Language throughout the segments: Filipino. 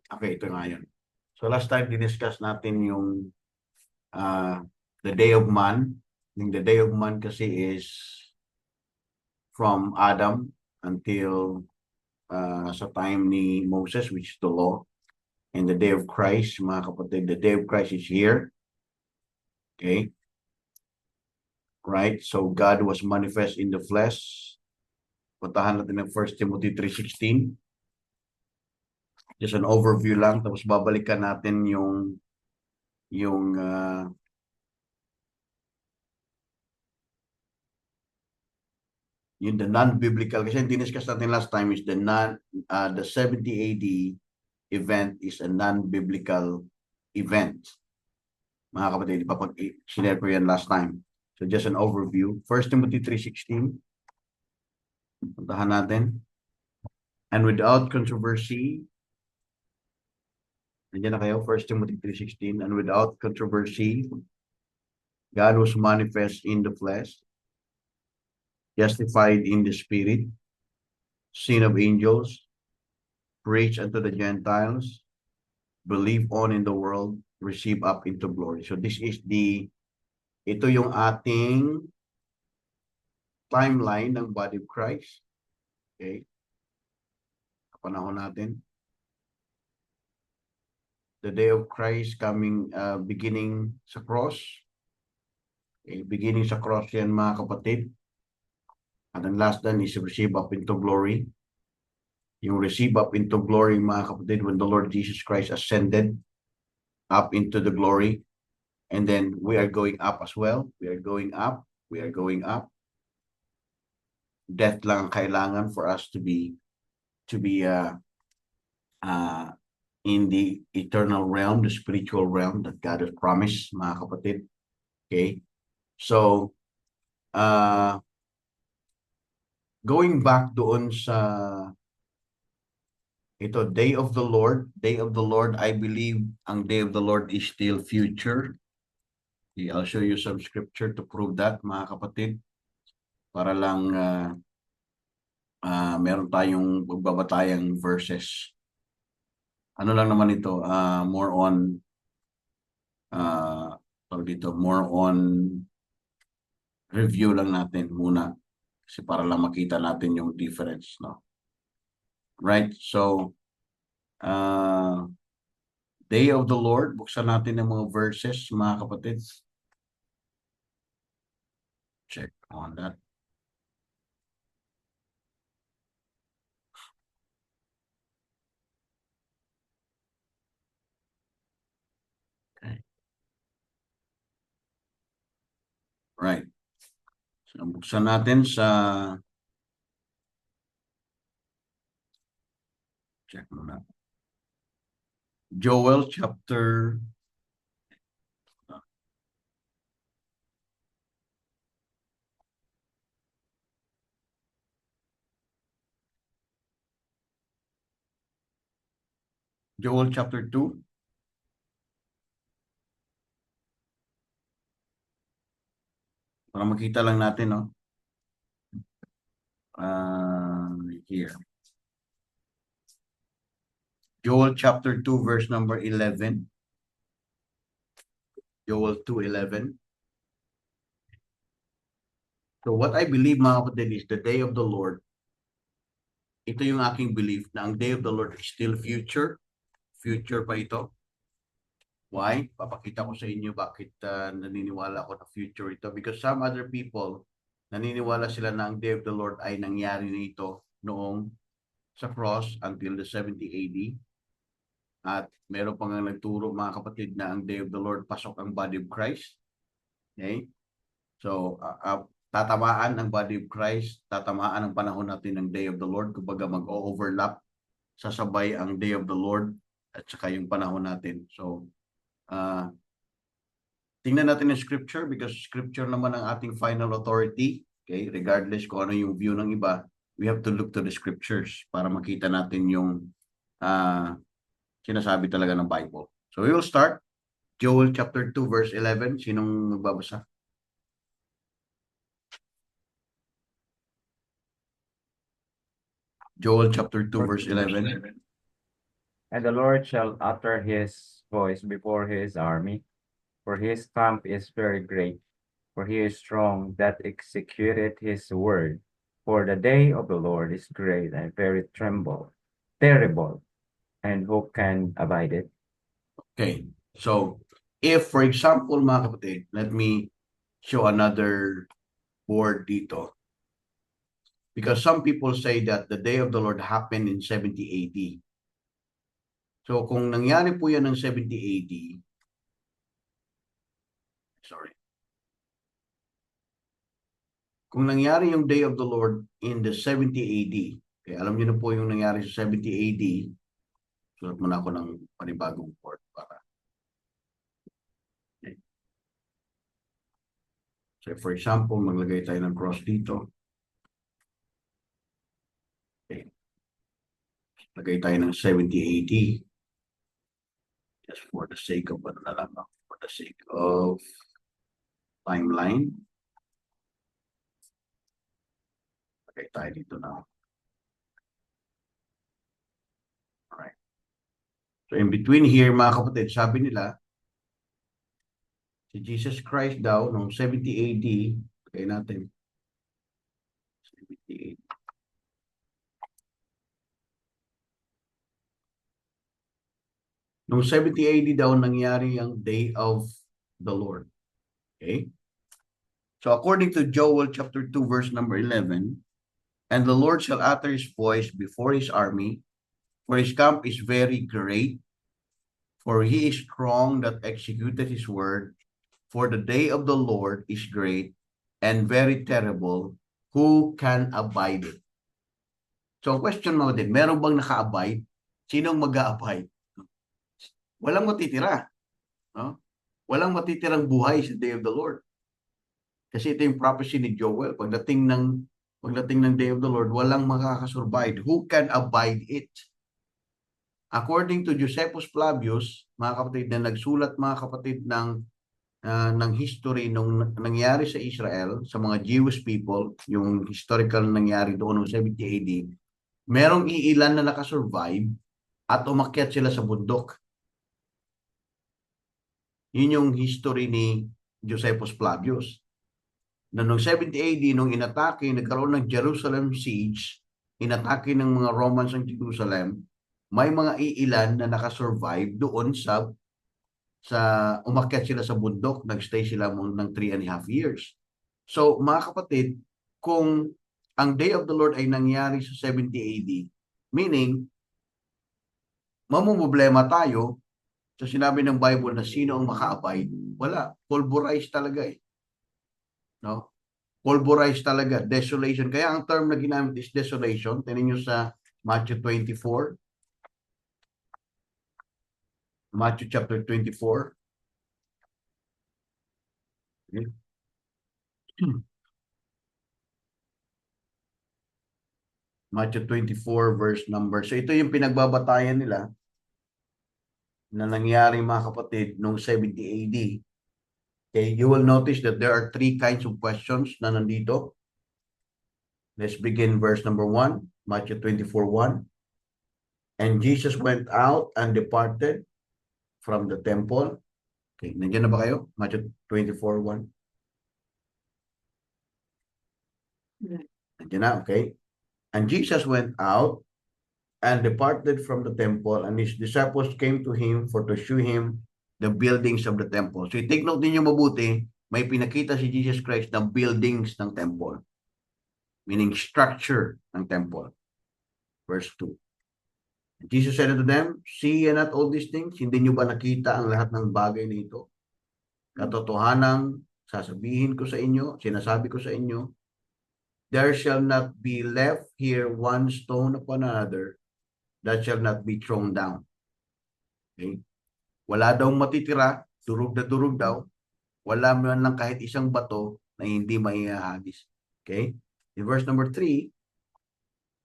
Okay, ito nga yun. So last time, diniscuss natin yung the day of man. Yung the day of man kasi is from Adam until sa time ni Moses, which is the law. And the day of Christ, mga kapatid, the day of Christ is here. Okay? Right? So God was manifest in the flesh. Puntahan natin ng 1 Timothy 3:16. Just an overview lang. Tapos babalikan natin yung the non-biblical. Kasi diniscuss natin last time is the 70 AD event is a non-biblical event. Mga kapatid, sinare ko yan last time. So just an overview. 1 Timothy 3:16. Puntahan natin. And without controversy, nandiyan na kayo, 1 Timothy 3:16, and without controversy, God was manifest in the flesh, justified in the spirit, seen of angels, preached unto the Gentiles, believed on in the world, received up into glory. So this is ito yung ating timeline ng body of Christ. Okay? Panahon natin. The day of Christ coming, beginning sa cross. Okay? Beginning sa cross yan, mga kapatid. And then last then is receive up into glory. Yung receive up into glory, mga kapatid, when the Lord Jesus Christ ascended up into the glory. And then we are going up as well. We are going up. We are going up. Death lang kailangan for us to be in the eternal realm, the spiritual realm that God has promised, mga kapatid. Okay? So, going back doon sa ito, Day of the Lord. Day of the Lord, I believe ang Day of the Lord is still future. Okay, I'll show you some scripture to prove that, mga kapatid. Para lang meron tayong magbabatayang verses. Ano lang naman ito, more on review lang natin muna kasi para lang makita natin yung difference, no? Right? So, Day of the Lord, buksan natin ng mga verses, mga kapatid. Check on that. Okay. Right. So, buksan natin sa check muna. Joel chapter Joel chapter 2. Para makita lang natin, no? Here. Joel chapter 2, verse number 11. Joel 2:11. So what I believe, mga kapatid, is the day of the Lord. Ito yung aking belief na ang day of the Lord is still future. Future pa ito. Why? Papakita ko sa inyo bakit naniniwala ako na future ito. Because some other people, naniniwala sila na ang day of the Lord ay nangyari nito noong sa cross until the 70 AD. At meron pang nagturo, mga kapatid, na ang day of the Lord pasok ang body of Christ. Okay? So, tatamaan ang body of Christ, tatamaan ang panahon natin ng day of the Lord. Kumbaga mag-overlap, sasabay ang day of the Lord at saka yung panahon natin. So, tingnan natin yung scripture because scripture naman ang ating final authority. Okay? Regardless kung ano yung view ng iba, we have to look to the scriptures para makita natin yung sinasabi talaga ng Bible. So, we will start. Joel chapter 2 verse 11. Sinong magbabasa? Joel chapter 2 verse 11. And the Lord shall utter his voice before his army, for his camp is very great, for he is strong that executed his word. For the day of the Lord is great and very terrible, and who can abide it? Okay. So, if for example, mga kapatid, let me show another board dito. Because some people say that the day of the Lord happened in 70 AD. So, kung nangyari po yan ng 70 AD, sorry. Kung nangyari yung day of the Lord in the 70 AD, okay, alam niyo na po yung nangyari sa 70 AD, sulat mo na ako ng panibagong board para. Okay. So, for example, maglagay tayo ng cross dito. Okay. Lagay tayo ng 70 AD. Just for the sake of ano na lang, for the sake of timeline. Lagay tayo dito na. Alright. So in between here, mga kapatid, sabi nila, si Jesus Christ daw, noong 70 AD, lagay natin, 70 AD. Noong 70 AD daw, nangyari ang Day of the Lord. Okay? So according to Joel chapter 2, verse number 11, and the Lord shall utter his voice before his army, for his camp is very great, for he is strong that executed his word, for the day of the Lord is great and very terrible, who can abide it? So question mo din, meron bang naka-abide? Sinong mag-a-abide? Walang matitira. No? Walang matitirang buhay sa day of the Lord. Kasi ito yung prophecy ni Joel. Pagdating ng day of the Lord, walang makakasurvive. Who can abide it? According to Josephus Flavius, mga kapatid, na nagsulat mga kapatid ng history nung nangyari sa Israel, sa mga Jewish people, yung historical nangyari doon noong 70 AD, merong iilan na nakasurvive at umakyat sila sa bundok. Yun yung history ni Josephus Flavius. Na noong 70 AD, nung nagkaroon ng Jerusalem siege, inatake ng mga Romans ang Jerusalem, may mga iilan na nakasurvive doon sa umakyat sila sa bundok, nagstay sila ng 3.5 years. So, mga kapatid, kung ang Day of the Lord ay nangyari sa 70 AD, meaning, mamumblema tayo sa sinabi ng Bible na sino ang maka-abide. Wala. Pulverized talaga eh. No? Pulverized talaga. Desolation. Kaya ang term na ginamit is desolation. Tingnan nyo sa Matthew 24. Matthew chapter 24. Okay. Matthew 24 verse number. So ito yung pinagbabatayan nila na nangyari mga kapatid noong 70 AD. Okay, you will notice that there are 3 kinds of questions na nandito. Let's begin verse number 1, Matthew 24:1. And Jesus went out and departed from the temple. Okay, nandiyan na ba kayo? Matthew 24:1. Nandiyan na, okay? And Jesus went out and departed from the temple, and his disciples came to him for to show him the buildings of the temple. So take note ninyo mabuti, may pinakita si Jesus Christ ng buildings ng temple. Meaning structure ng temple. Verse 2. Jesus said unto them, see ye not all these things? Hindi nyo ba nakita ang lahat ng bagay na ito? Katotohanang sasabihin ko sa inyo, sinasabi ko sa inyo, there shall not be left here one stone upon another that shall not be thrown down. Okay? Wala daw matitira, durog na durog daw. Wala man lang kahit isang bato na hindi maihahagis. Okay? In verse number 3,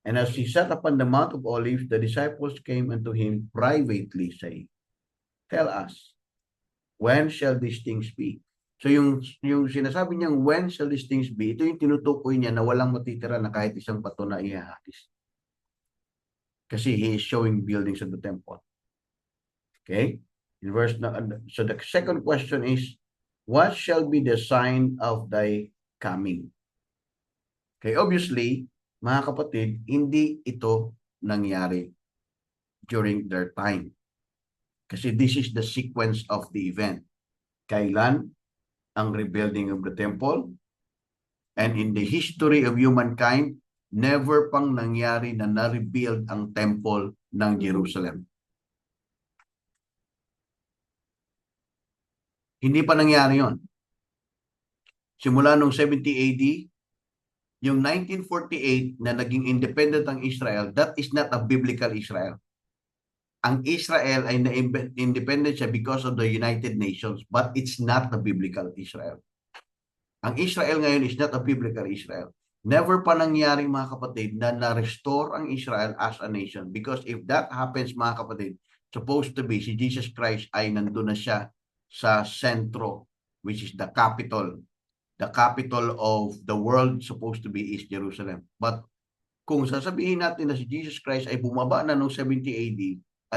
and as he sat upon the Mount of Olives, the disciples came unto him privately, saying, tell us, when shall these things be? So yung sinasabi niyang when shall these things be, ito yung tinutukoy niya na walang matitira na kahit isang bato na ihahagis. Kasi he is showing buildings of the temple. Okay? So the second question is, what shall be the sign of thy coming? Okay, obviously, mga kapatid, hindi ito nangyari during their time. Kasi this is the sequence of the event. Kailan ang rebuilding of the temple? And in the history of humankind, never pang nangyari na na-rebuild ang temple ng Jerusalem. Hindi pa nangyari yon. Simula nung 70 AD, yung 1948 na naging independent ang Israel, that is not a biblical Israel. Ang Israel ay na-independent siya because of the United Nations, but it's not a biblical Israel. Ang Israel ngayon is not a biblical Israel. Never pa nangyari, mga kapatid, na na-restore ang Israel as a nation. Because if that happens, mga kapatid, supposed to be si Jesus Christ ay nandun na siya sa sentro, which is the capital. The capital of the world supposed to be is Jerusalem. But kung sasabihin natin na si Jesus Christ ay bumaba na noong 70 AD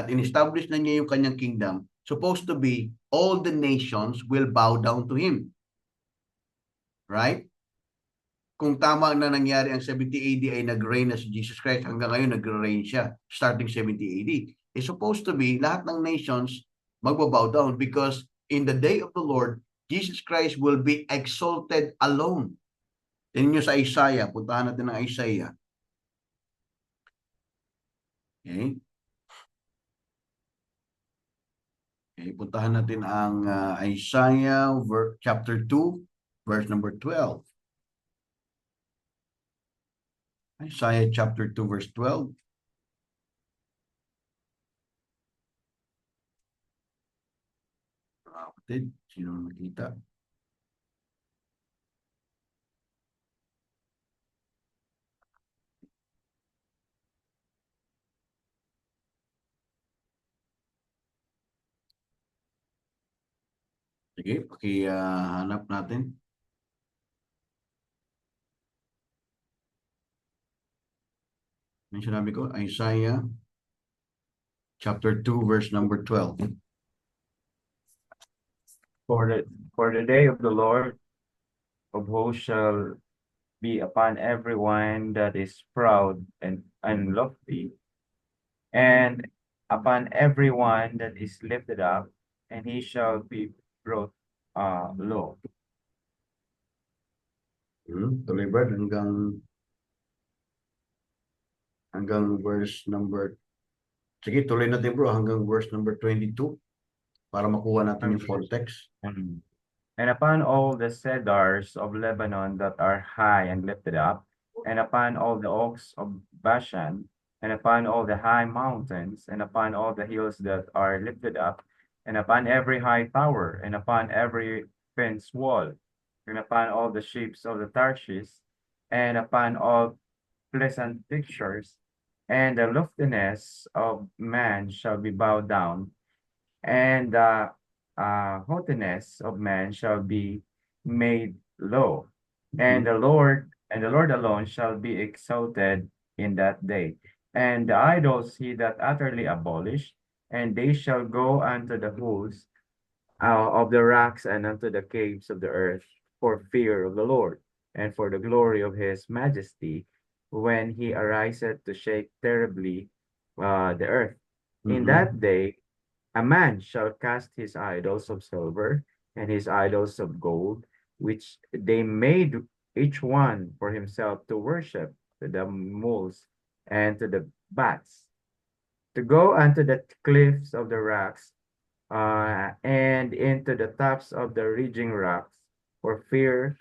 at in-establish na niya yung kanyang kingdom, supposed to be all the nations will bow down to Him. Right? Kung tama na nangyari ang 70 AD ay nag-reign na si Jesus Christ, hanggang ngayon nag-reign siya starting 70 AD. It's supposed to be lahat ng nations magbabow down because in the day of the Lord, Jesus Christ will be exalted alone. Tingnan nyo sa Isaiah. Puntahan natin ang Isaiah. Okay. Okay, puntahan natin ang Isaiah chapter 2, verse number 12. Isaiah chapter 2, verse 12. Kapatid, sino nakita? Sige, pakihanap natin. Ano sinabi ko? Isaiah chapter 2, verse number 12. For the day of the Lord of hosts shall be upon everyone that is proud and lofty, and upon everyone that is lifted up, and he shall be brought low. Tuloy ba hanggang verse number, sige, tuloy natin bro, hanggang verse number 22 para makuha natin yung context. And upon all the cedars of Lebanon that are high and lifted up, and upon all the oaks of Bashan, and upon all the high mountains, and upon all the hills that are lifted up, and upon every high tower, and upon every fenced wall, and upon all the ships of the Tarshish, and upon all pleasant pictures, and the loftiness of man shall be bowed down, and the haughtiness of man shall be made low, and the Lord alone shall be exalted in that day. And the idols he that utterly abolished, and they shall go unto the holes of the rocks and unto the caves of the earth for fear of the Lord, and for the glory of his majesty, when he ariseth to shake terribly the earth. In that day a man shall cast his idols of silver and his idols of gold, which they made each one for himself to worship, to the moles and to the bats, to go unto the cliffs of the rocks, and into the tops of the ridging rocks, for fear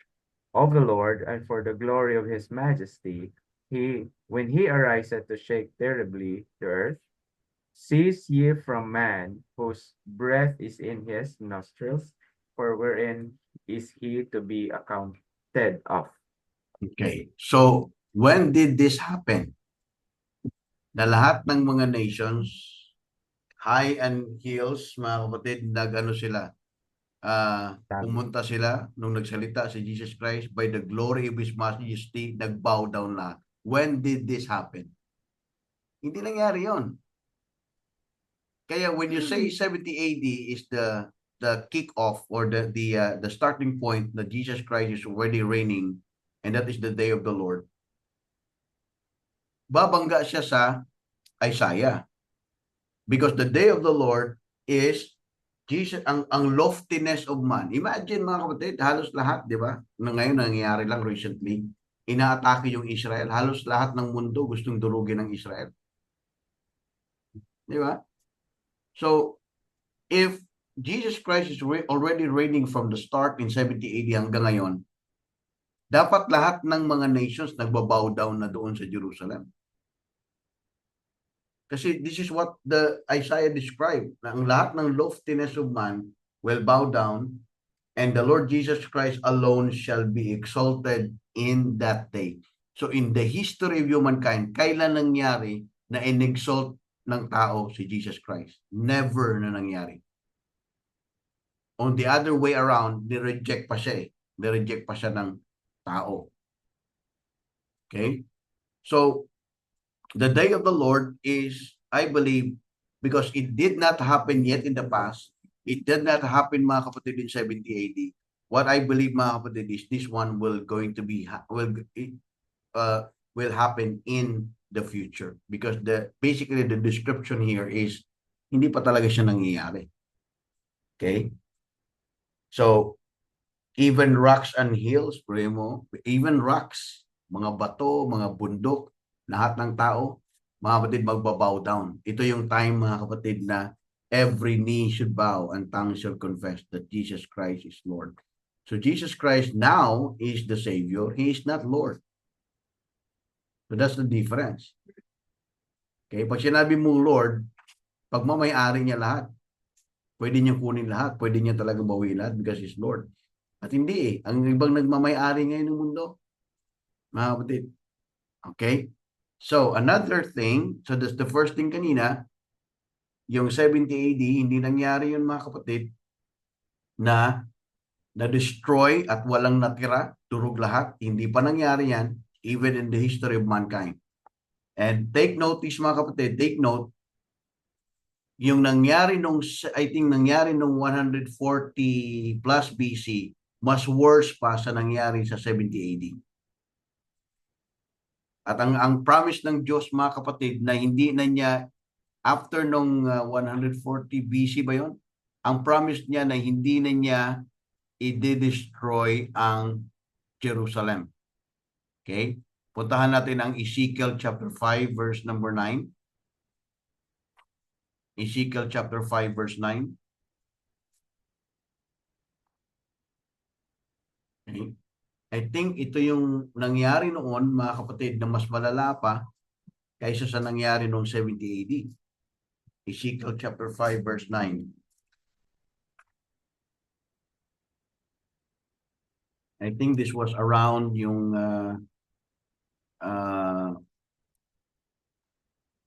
of the Lord and for the glory of his majesty. When he ariseth to shake terribly the earth, cease ye from man, whose breath is in his nostrils, for wherein is he to be accounted of? Okay. So, when did this happen? Na lahat ng mga nations, high and hills, mga kapatid, sila, pumunta sila nung nagsalita si Jesus Christ by the glory of His majesty, nagbow down lahat. When did this happen? Hindi nangyari yon. Kaya when you say 70 AD is the kick-off or the starting point that Jesus Christ is already reigning, and that is the day of the Lord, babangga siya sa Isaiah. Because the day of the Lord is Jesus, ang loftiness of man. Imagine mga kapatid, halos lahat, di ba? Na ngayon nangyayari lang recently, inaatake yung Israel. Halos lahat ng mundo gustong durugin ng Israel. Di ba? So, if Jesus Christ is already reigning from the start in 70 AD hanggang ngayon, dapat lahat ng mga nations nagbabow down na doon sa Jerusalem. Kasi this is what the Isaiah described, na ang lahat ng loftiness of man will bow down, and the Lord Jesus Christ alone shall be exalted in that day. So in the history of humankind, kailan nangyari na in-exalt ng tao si Jesus Christ? Never na nangyari. On the other way around, ni-reject pa siya eh. Ni-reject pa siya ng tao. Okay? So, the day of the Lord is, I believe, because it did not happen yet in the past, it did not happen, mga kapatid, in 70 AD. What I believe, mga kapatid, is this one will happen in the future, because basically the description here is hindi pa talaga siya nangyayari. Okay? So, even rocks and hills, primo, even rocks, mga bato, mga bundok, lahat ng tao, mga kapatid, magbabow down. Ito yung time, mga kapatid, na every knee should bow and tongue shall confess that Jesus Christ is Lord. So Jesus Christ now is the Savior. He is not Lord. So that's the difference. Okay? Pag sinabi mong Lord, pagmamayari niya lahat. Pwede niya kunin lahat. Pwede niya talaga bawiin lahat because He's Lord. At hindi eh. Ang ibang nagmamayari ngayon ng mundo, mga kapatid. Okay? So, another thing, so that's the first thing kanina, yung 70 AD, hindi nangyari yun, mga kapatid, na na-destroy at walang natira, durog lahat. Hindi pa nangyari yan, even in the history of mankind. And take notice, mga kapatid, take note, yung nangyari nung, I think nangyari nung 140 plus BC, mas worse pa sa nangyari sa 70 AD. At ang promise ng Diyos, mga kapatid, na hindi na niya, after nung 140 BC ba yon, ang promise niya na hindi na niya i-destroy ang Jerusalem. Okay? Puntahan natin ang Ezekiel chapter 5 verse number 9. Ezekiel chapter 5 verse 9. Okay? I think ito yung nangyari noon, mga kapatid, na mas malala pa kaysa sa nangyari noong 70 AD. Ezekiel chapter 5 verse 9. I think this was around yung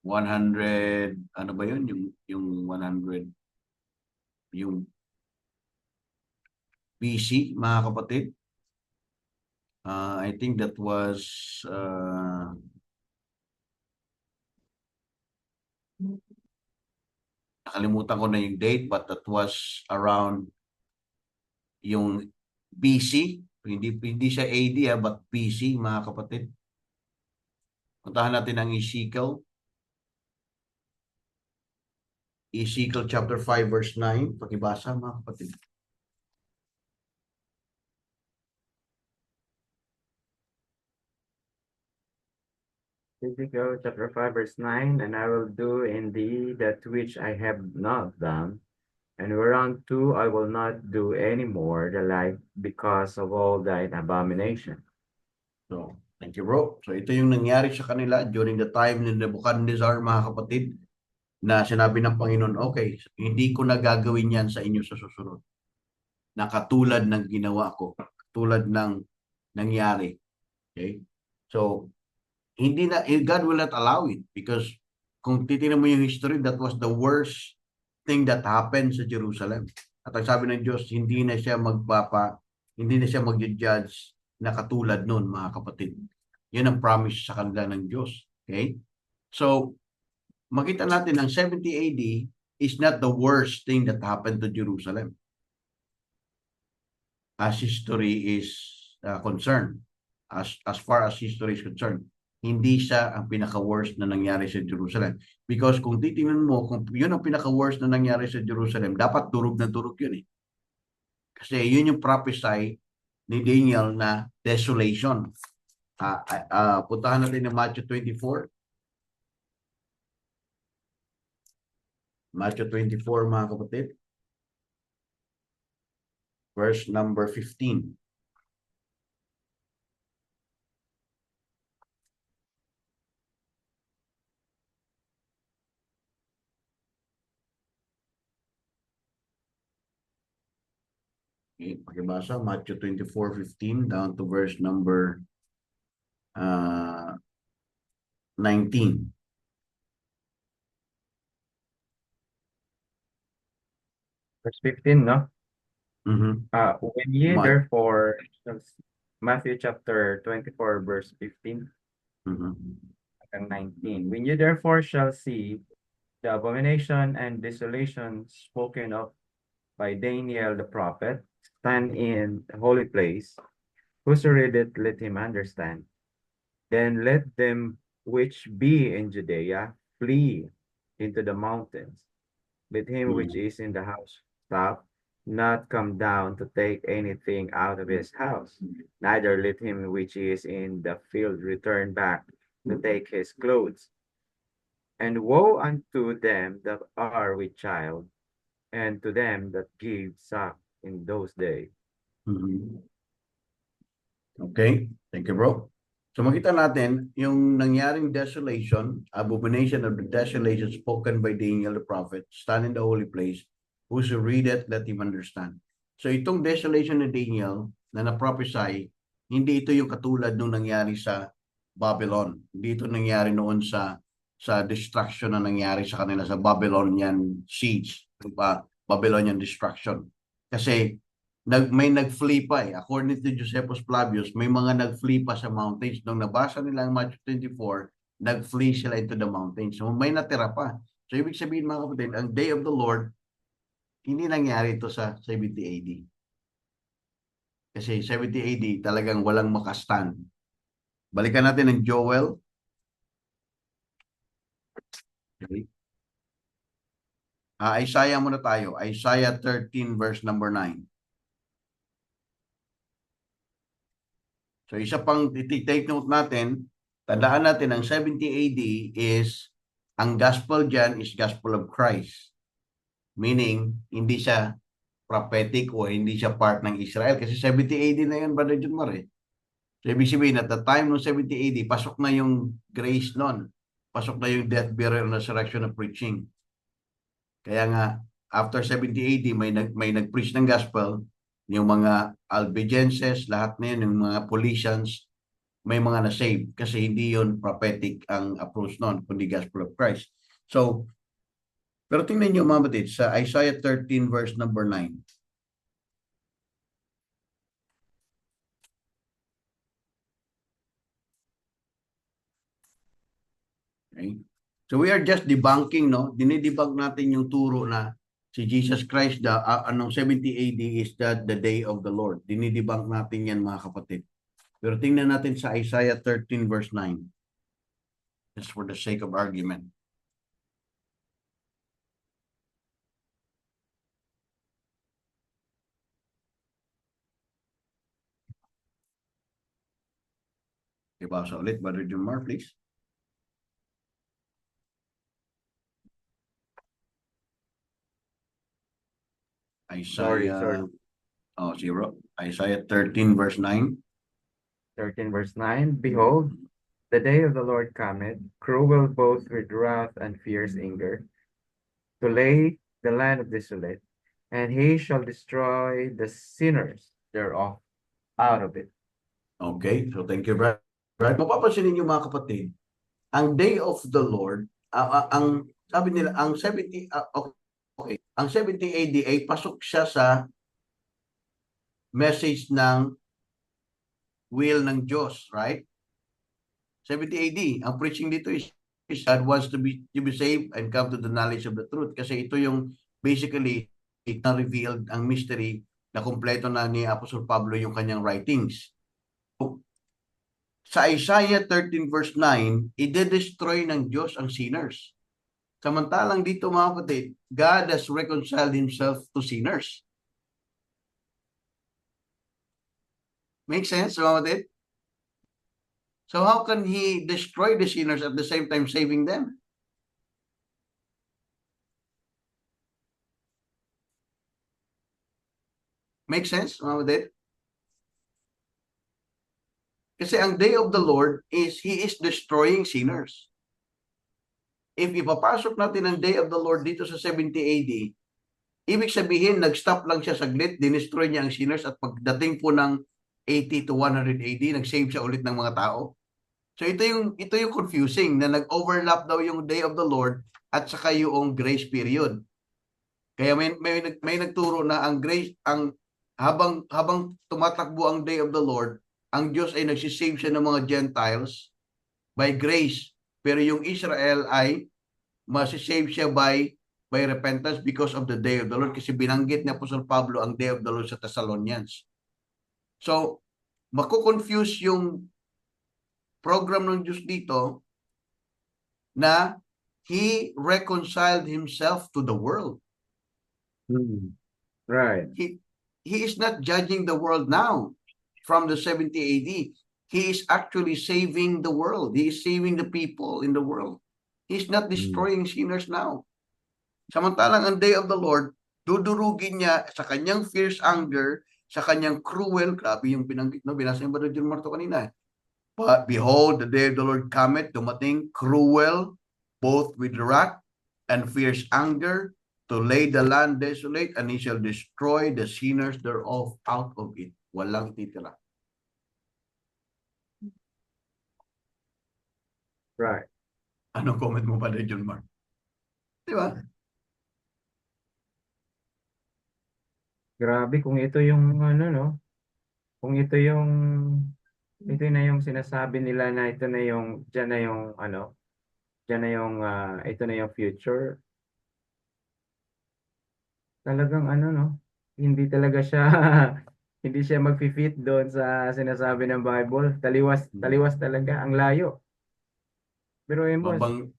100, ano ba yun? Yung 100, yung BC, mga kapatid. I think that was nakalimutan ko na yung date, but that was around yung BC. Hindi siya AD, but BC, mga kapatid. Puntahan natin ang Ezekiel. Ezekiel chapter 5 verse 9. Pakibasa, mga kapatid. Ezekiel chapter 5 verse 9, and I will do in thee that which I have not done, and whereunto I will not do any more the like because of all thine abomination. So, thank you, bro. So, ito yung nangyari sa kanila during the time ni Nebuchadnezzar, mga kapatid, na sinabi ng Panginoon, okay, hindi ko na gagawin yan sa inyo sa susunod. Na katulad ng ginawa ko, katulad ng nangyari. Okay? So, hindi na, God will not allow it because kung titingnan mo yung history, that was the worst thing that happened sa Jerusalem. At ang sabi ng Diyos, hindi na siya mag-judge na katulad nun, mga kapatid. Yan ang promise sa kanila ng Diyos. Okay? So, makita natin ang 70 AD, is not the worst thing that happened to Jerusalem as history is concerned. As far as history is concerned, hindi siya ang pinaka-worst na nangyari sa Jerusalem. Because kung titingnan mo, kung yun ang pinaka-worst na nangyari sa Jerusalem, dapat durog na durog yun eh. Kasi yun yung prophesy ni Daniel na desolation. Puntahan natin ng Matthew 24. Matthew 24, mga kapatid. Verse number 15. Okay, pakibasa, Matthew 24:15 down to verse number 19. Verse 15, no? Mhm. When ye Ma- therefore, Matthew chapter 24, verse 15 Mhm. and 19. When you therefore shall see the abomination and desolation spoken of by Daniel the prophet stand in the holy place, whoso readeth, let him understand. Then let them which be in Judea flee into the mountains. Let him which is in the house stop, not come down to take anything out of his house, neither let him which is in the field return back to take his clothes. And woe unto them that are with child, and to them that give suck in those days. Mhm. Okay, thank you, bro. So makita natin yung nangyaring desolation, abomination of the desolation spoken by Daniel the prophet, stand in the holy place, whoso readeth, let him understand. So itong desolation ni Daniel na na-prophesy, hindi ito yung katulad nung nangyari sa Babylon. Hindi ito nangyari noon sa destruction na nangyari sa kanila sa Babylonian siege, diba? Babylonian destruction. Kasi may nag-flee pa eh. According to Josephus Flavius, may mga nag-flee pa sa mountains. Nung nabasa nila ang Matthew 24, nag-flee sila into the mountains. So may natira pa. So ibig sabihin mga kapatid, ang day of the Lord, hindi nangyari ito sa 70 AD. Kasi 70 AD talagang walang makastand. Balikan natin ng Joel. Okay. Isaiah muna tayo. Isaiah 13 verse number 9. So isa pang take note natin, tandaan natin ang 70 AD is, ang gospel dyan is gospel of Christ. Meaning, hindi siya prophetic o hindi siya part ng Israel. Kasi 70 AD na yun, Brother John Mar eh. So ibig sabihin, at the time ng 70 AD, pasok na yung grace nun. Pasok na yung death, burial, and resurrection of preaching. Kaya nga, after 70 AD, may nag-preach ng gospel, yung mga Albigenses, lahat na yun, yung mga Paulicians, may mga na-save kasi hindi yun prophetic ang approach nun, kundi gospel of Christ. So, pero tingnan nyo mga batid, sa Isaiah 13 verse number 9. Okay? So we are just debunking, no? Dinidebunk natin yung turo na si Jesus Christ, anong 70 AD is that the day of the Lord. Dinidebunk natin yan mga kapatid. Pero tingnan natin sa Isaiah 13 verse 9. Just for the sake of argument. Ibasa ulit, Brother Jumar, please. Isaiah, Sorry. Oh, 0. Isaiah 13 verse 9. 13 verse 9. Behold, the day of the Lord cometh, cruel both with wrath and fierce anger, to lay the land desolate, and he shall destroy the sinners thereof out of it. Okay, so thank you, Brad. Mapapansin ninyo mga kapatid, ang day of the Lord, ang sabi nila, ang 70, okay, ang 70 AD ay pasok siya sa message ng will ng Diyos, right? 70 AD, ang preaching dito is God wants to be saved and come to the knowledge of the truth. Kasi ito yung basically na-revealed ang mystery na kumpleto na ni Apostle Pablo yung kanyang writings. Sa Isaiah 13 verse 9, ide-destroy ng Diyos ang sinners. Samantalang dito mga kapatid, God has reconciled Himself to sinners. Make sense mga kapatid? So how can He destroy the sinners at the same time saving them? Make sense mga kapatid? Kasi ang day of the Lord is He is destroying sinners. If ipapasok natin ang day of the Lord dito sa 70 AD, ibig sabihin nag-stop lang siya saglit, dinestroy niya ang sinners at pagdating po ng 80 to 100 AD, nag-save siya ulit ng mga tao. So ito yung confusing na nag-overlap daw yung day of the Lord at saka yung grace period. Kaya may nagturo na ang grace habang tumatakbo ang day of the Lord, ang Diyos ay nagsisave siya ng mga Gentiles by grace. Pero yung Israel ay masisave siya by repentance because of the day of the Lord. Kasi binanggit ni Apostle Pablo ang day of the Lord sa Thessalonians. So, mako-confuse yung program ng Diyos dito na He reconciled Himself to the world. Right. He is not judging the world now from the 70 AD. He is actually saving the world. He is saving the people in the world. He's not destroying sinners now. Samantalang ang day of the Lord, dudurugin niya sa kanyang fierce anger, sa kanyang cruel, grabe yung binanggit, no? Binasa yung Brother John Marto kanina. But behold, the day of the Lord cometh, dumating, cruel, both with wrath and fierce anger, to lay the land desolate, and He shall destroy the sinners thereof out of it. Walang titira. Right. Anong comment mo pa, John Mark? Di ba? Grabe kung ito yung ano, no? Kung ito na yung sinasabi nila na ito na yung diyan na yung ano, diyan na yung ito na yung future. Talagang ano, no? Hindi talaga siya hindi siya magfi-fit doon sa sinasabi ng Bible. Taliwas talaga, ang layo. Pero boss,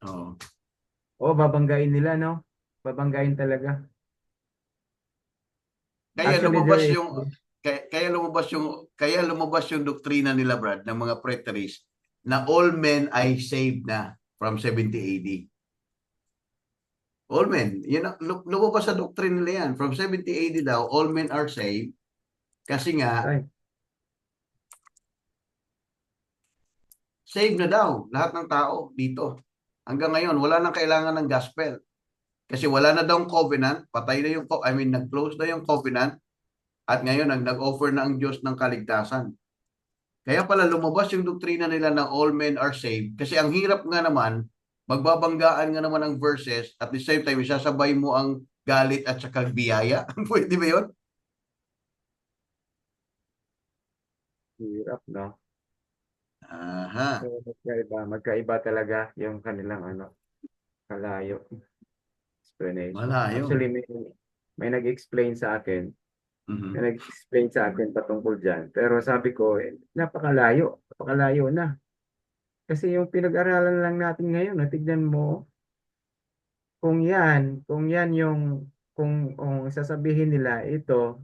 babanggain nila, no? Babanggain talaga. Kaya Actually, lumabas there is- yung kaya lumabas yung doktrina nila, Brad, ng mga preterists na all men ay saved na from 70 AD. All men. Yan, lumabas sa doctrine nila yan. From 70 AD daw, all men are saved. Kasi nga, Ay, saved na daw lahat ng tao dito. Hanggang ngayon, wala nang kailangan ng gospel. Kasi wala na daw covenant, patay na yung, nag-close na yung covenant, at ngayon, nag-offer na ang Diyos ng kaligtasan. Kaya pala lumabas yung doktrina nila na all men are saved. Kasi ang hirap nga naman, magbabanggaan nga naman ang verses, at the same time, isasabay mo ang galit at saka biyaya. Pwede ba yun? hirap, no? Aha. So, magkaiba talaga yung kanilang ano, kalayo explanation. Malayo. Actually, may nag-explain sa akin, Mhm. may nag-explain sa akin patungkol dyan. Pero sabi ko, napakalayo na. Kasi yung pinag-aralan lang natin ngayon, tignan mo, kung yan kung sasabihin nila ito,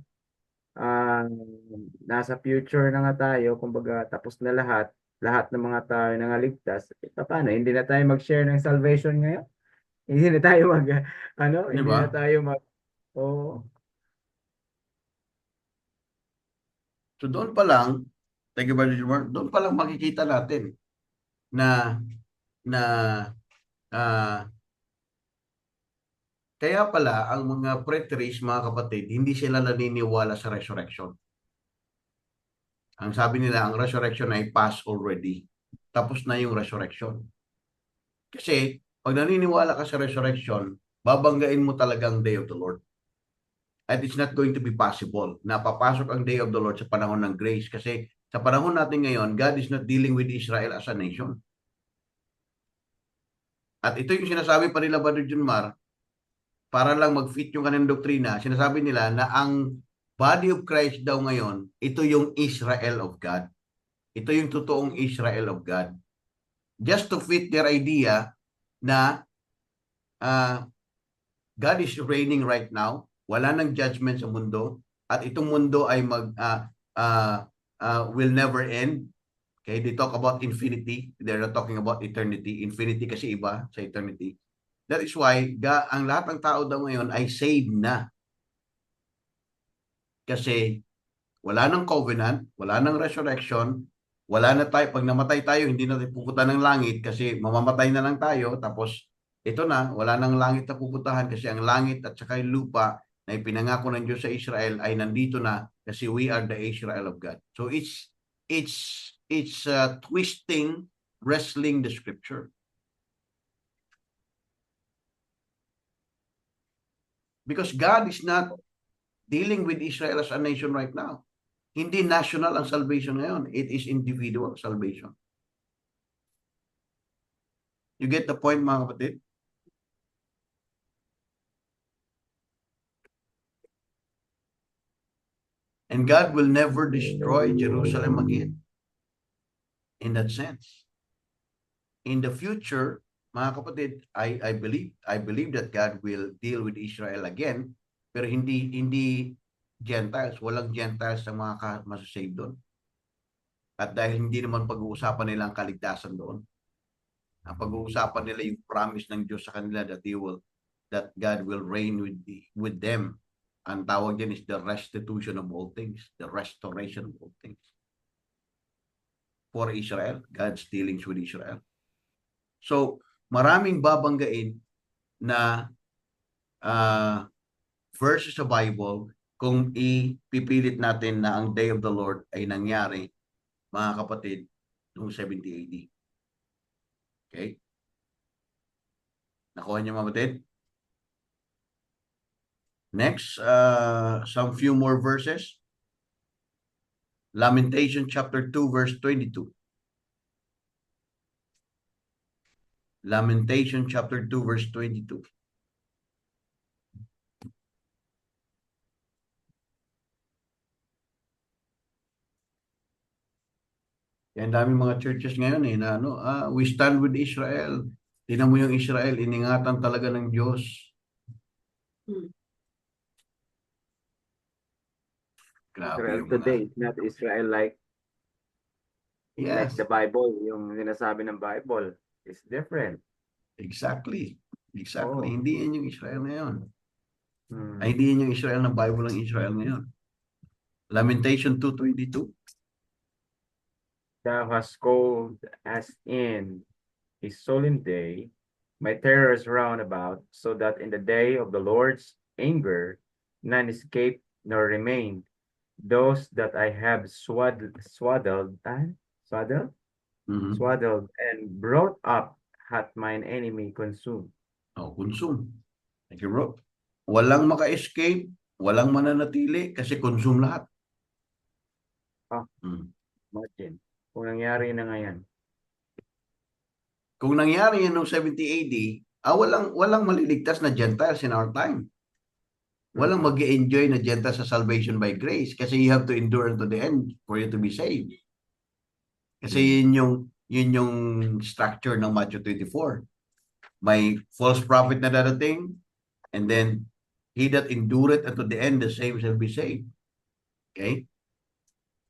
nasa future na nga tayo, kumbaga tapos na lahat ng mga tao na naligtas, paano? Hindi na tayo mag-share ng salvation ngayon? Hindi na tayo Di hindi ba? na tayo oh, So doon pa lang, thank you, Brother Jumar, doon pa lang makikita natin na kaya pala ang mga preterists, mga kapatid, hindi sila naniniwala sa resurrection. Ang sabi nila, ang resurrection ay past already. Tapos na yung resurrection. Kasi, pag naniniwala ka sa resurrection, babanggain mo talagang day of the Lord. At it's not going to be possible na papasok ang day of the Lord sa panahon ng grace. Kasi sa panahon natin ngayon, God is not dealing with Israel as a nation. At ito yung sinasabi pa nila, Brother Junmar, para lang mag-fit yung kanilang doktrina. Sinasabi nila na ang body of Christ daw ngayon, ito yung Israel of God. Ito yung totoong Israel of God. Just to fit their idea na God is reigning right now. Wala nang judgment sa mundo. At itong mundo ay will never end. Okay, they talk about infinity. They're not talking about eternity. Infinity kasi iba sa eternity. That is why ang lahat ng tao daw ngayon ay saved na. Kasi wala nang covenant, wala nang resurrection, wala na tayo. Pag namatay tayo, hindi na tayo pupunta ng langit kasi mamamatay na lang tayo. Tapos ito na, wala nang langit na pupuntahan kasi ang langit at saka yung lupa na ipinangako ng Diyos sa Israel ay nandito na kasi we are the Israel of God. So it's twisting, wrestling the scripture. Because God is not dealing with Israel as a nation right now. Hindi national ang salvation ngayon. It is individual salvation. You get the point, mga kapatid? And God will never destroy Jerusalem again. In that sense. In the future, mga kapatid, I believe that God will deal with Israel again, pero hindi Gentiles, walang Gentiles sa mga masasave doon. At dahil hindi naman pag-uusapan nila ang kaligtasan doon. Ang pag-uusapan nila yung promise ng Diyos sa kanila that God will reign with them. Ang tawag din is the restitution of all things, the restoration of all things. For Israel, God's dealings with Israel. So, maraming babanggain na verses sa Bible kung ipipilit natin na ang day of the Lord ay nangyari, mga kapatid, noong 70 AD. Okay? Nakuha niyo, mga kapatid? Next, some few more verses. Lamentation chapter 2, verse 22. Lamentation chapter 2, verse 22. Yan daming mga churches ngayon na we stand with Israel. Tingnan mo yung Israel, iningatan talaga ng Diyos. Grabe Israel yung today mga... is not Israel like Yes, the Bible, yung sinasabi ng Bible is different. exactly. Oh. Hindi yan yung Israel ngayon. Hmm. Ay, hindi yan yung Israel na Bible ng Israel ngayon. Lamentation 2:22. Thou hast called us in a solemn day, my terrors round about, so that in the day of the Lord's anger none escape nor remain. Those that I have swaddled and brought up hath mine enemy consumed. Consume. Thank you, bro. Walang maka-escape, walang mananatili kasi consume lahat. Imagine, kung nangyari na ngayon. Kung nangyari yan noong 70 AD, walang maliligtas na Gentiles in our time. Walang mag-enjoy na Gentiles sa salvation by grace kasi you have to endure unto the end for you to be saved. Kasi yun yung structure ng Matthew 24. May false prophet na darating, and then he that endureth unto the end, the same shall be saved. Okay?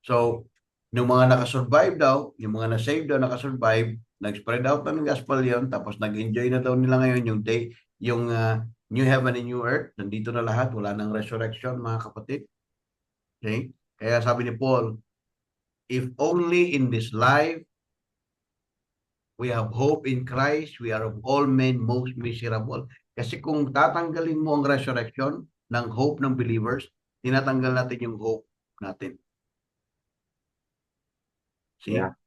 So, yung mga nakasurvive daw, yung mga na-save daw, nakasurvive, nag-spread out na ng gospel yun, tapos nag-enjoy na daw nila ngayon yung new heaven and new earth, nandito na lahat, wala nang resurrection, mga kapatid. Okay? Kaya sabi ni Paul, if only in this life we have hope in Christ, we are of all men most miserable. Kasi kung tatanggalin mo ang resurrection ng hope ng believers, tinatanggal natin yung hope natin. See? Yeah.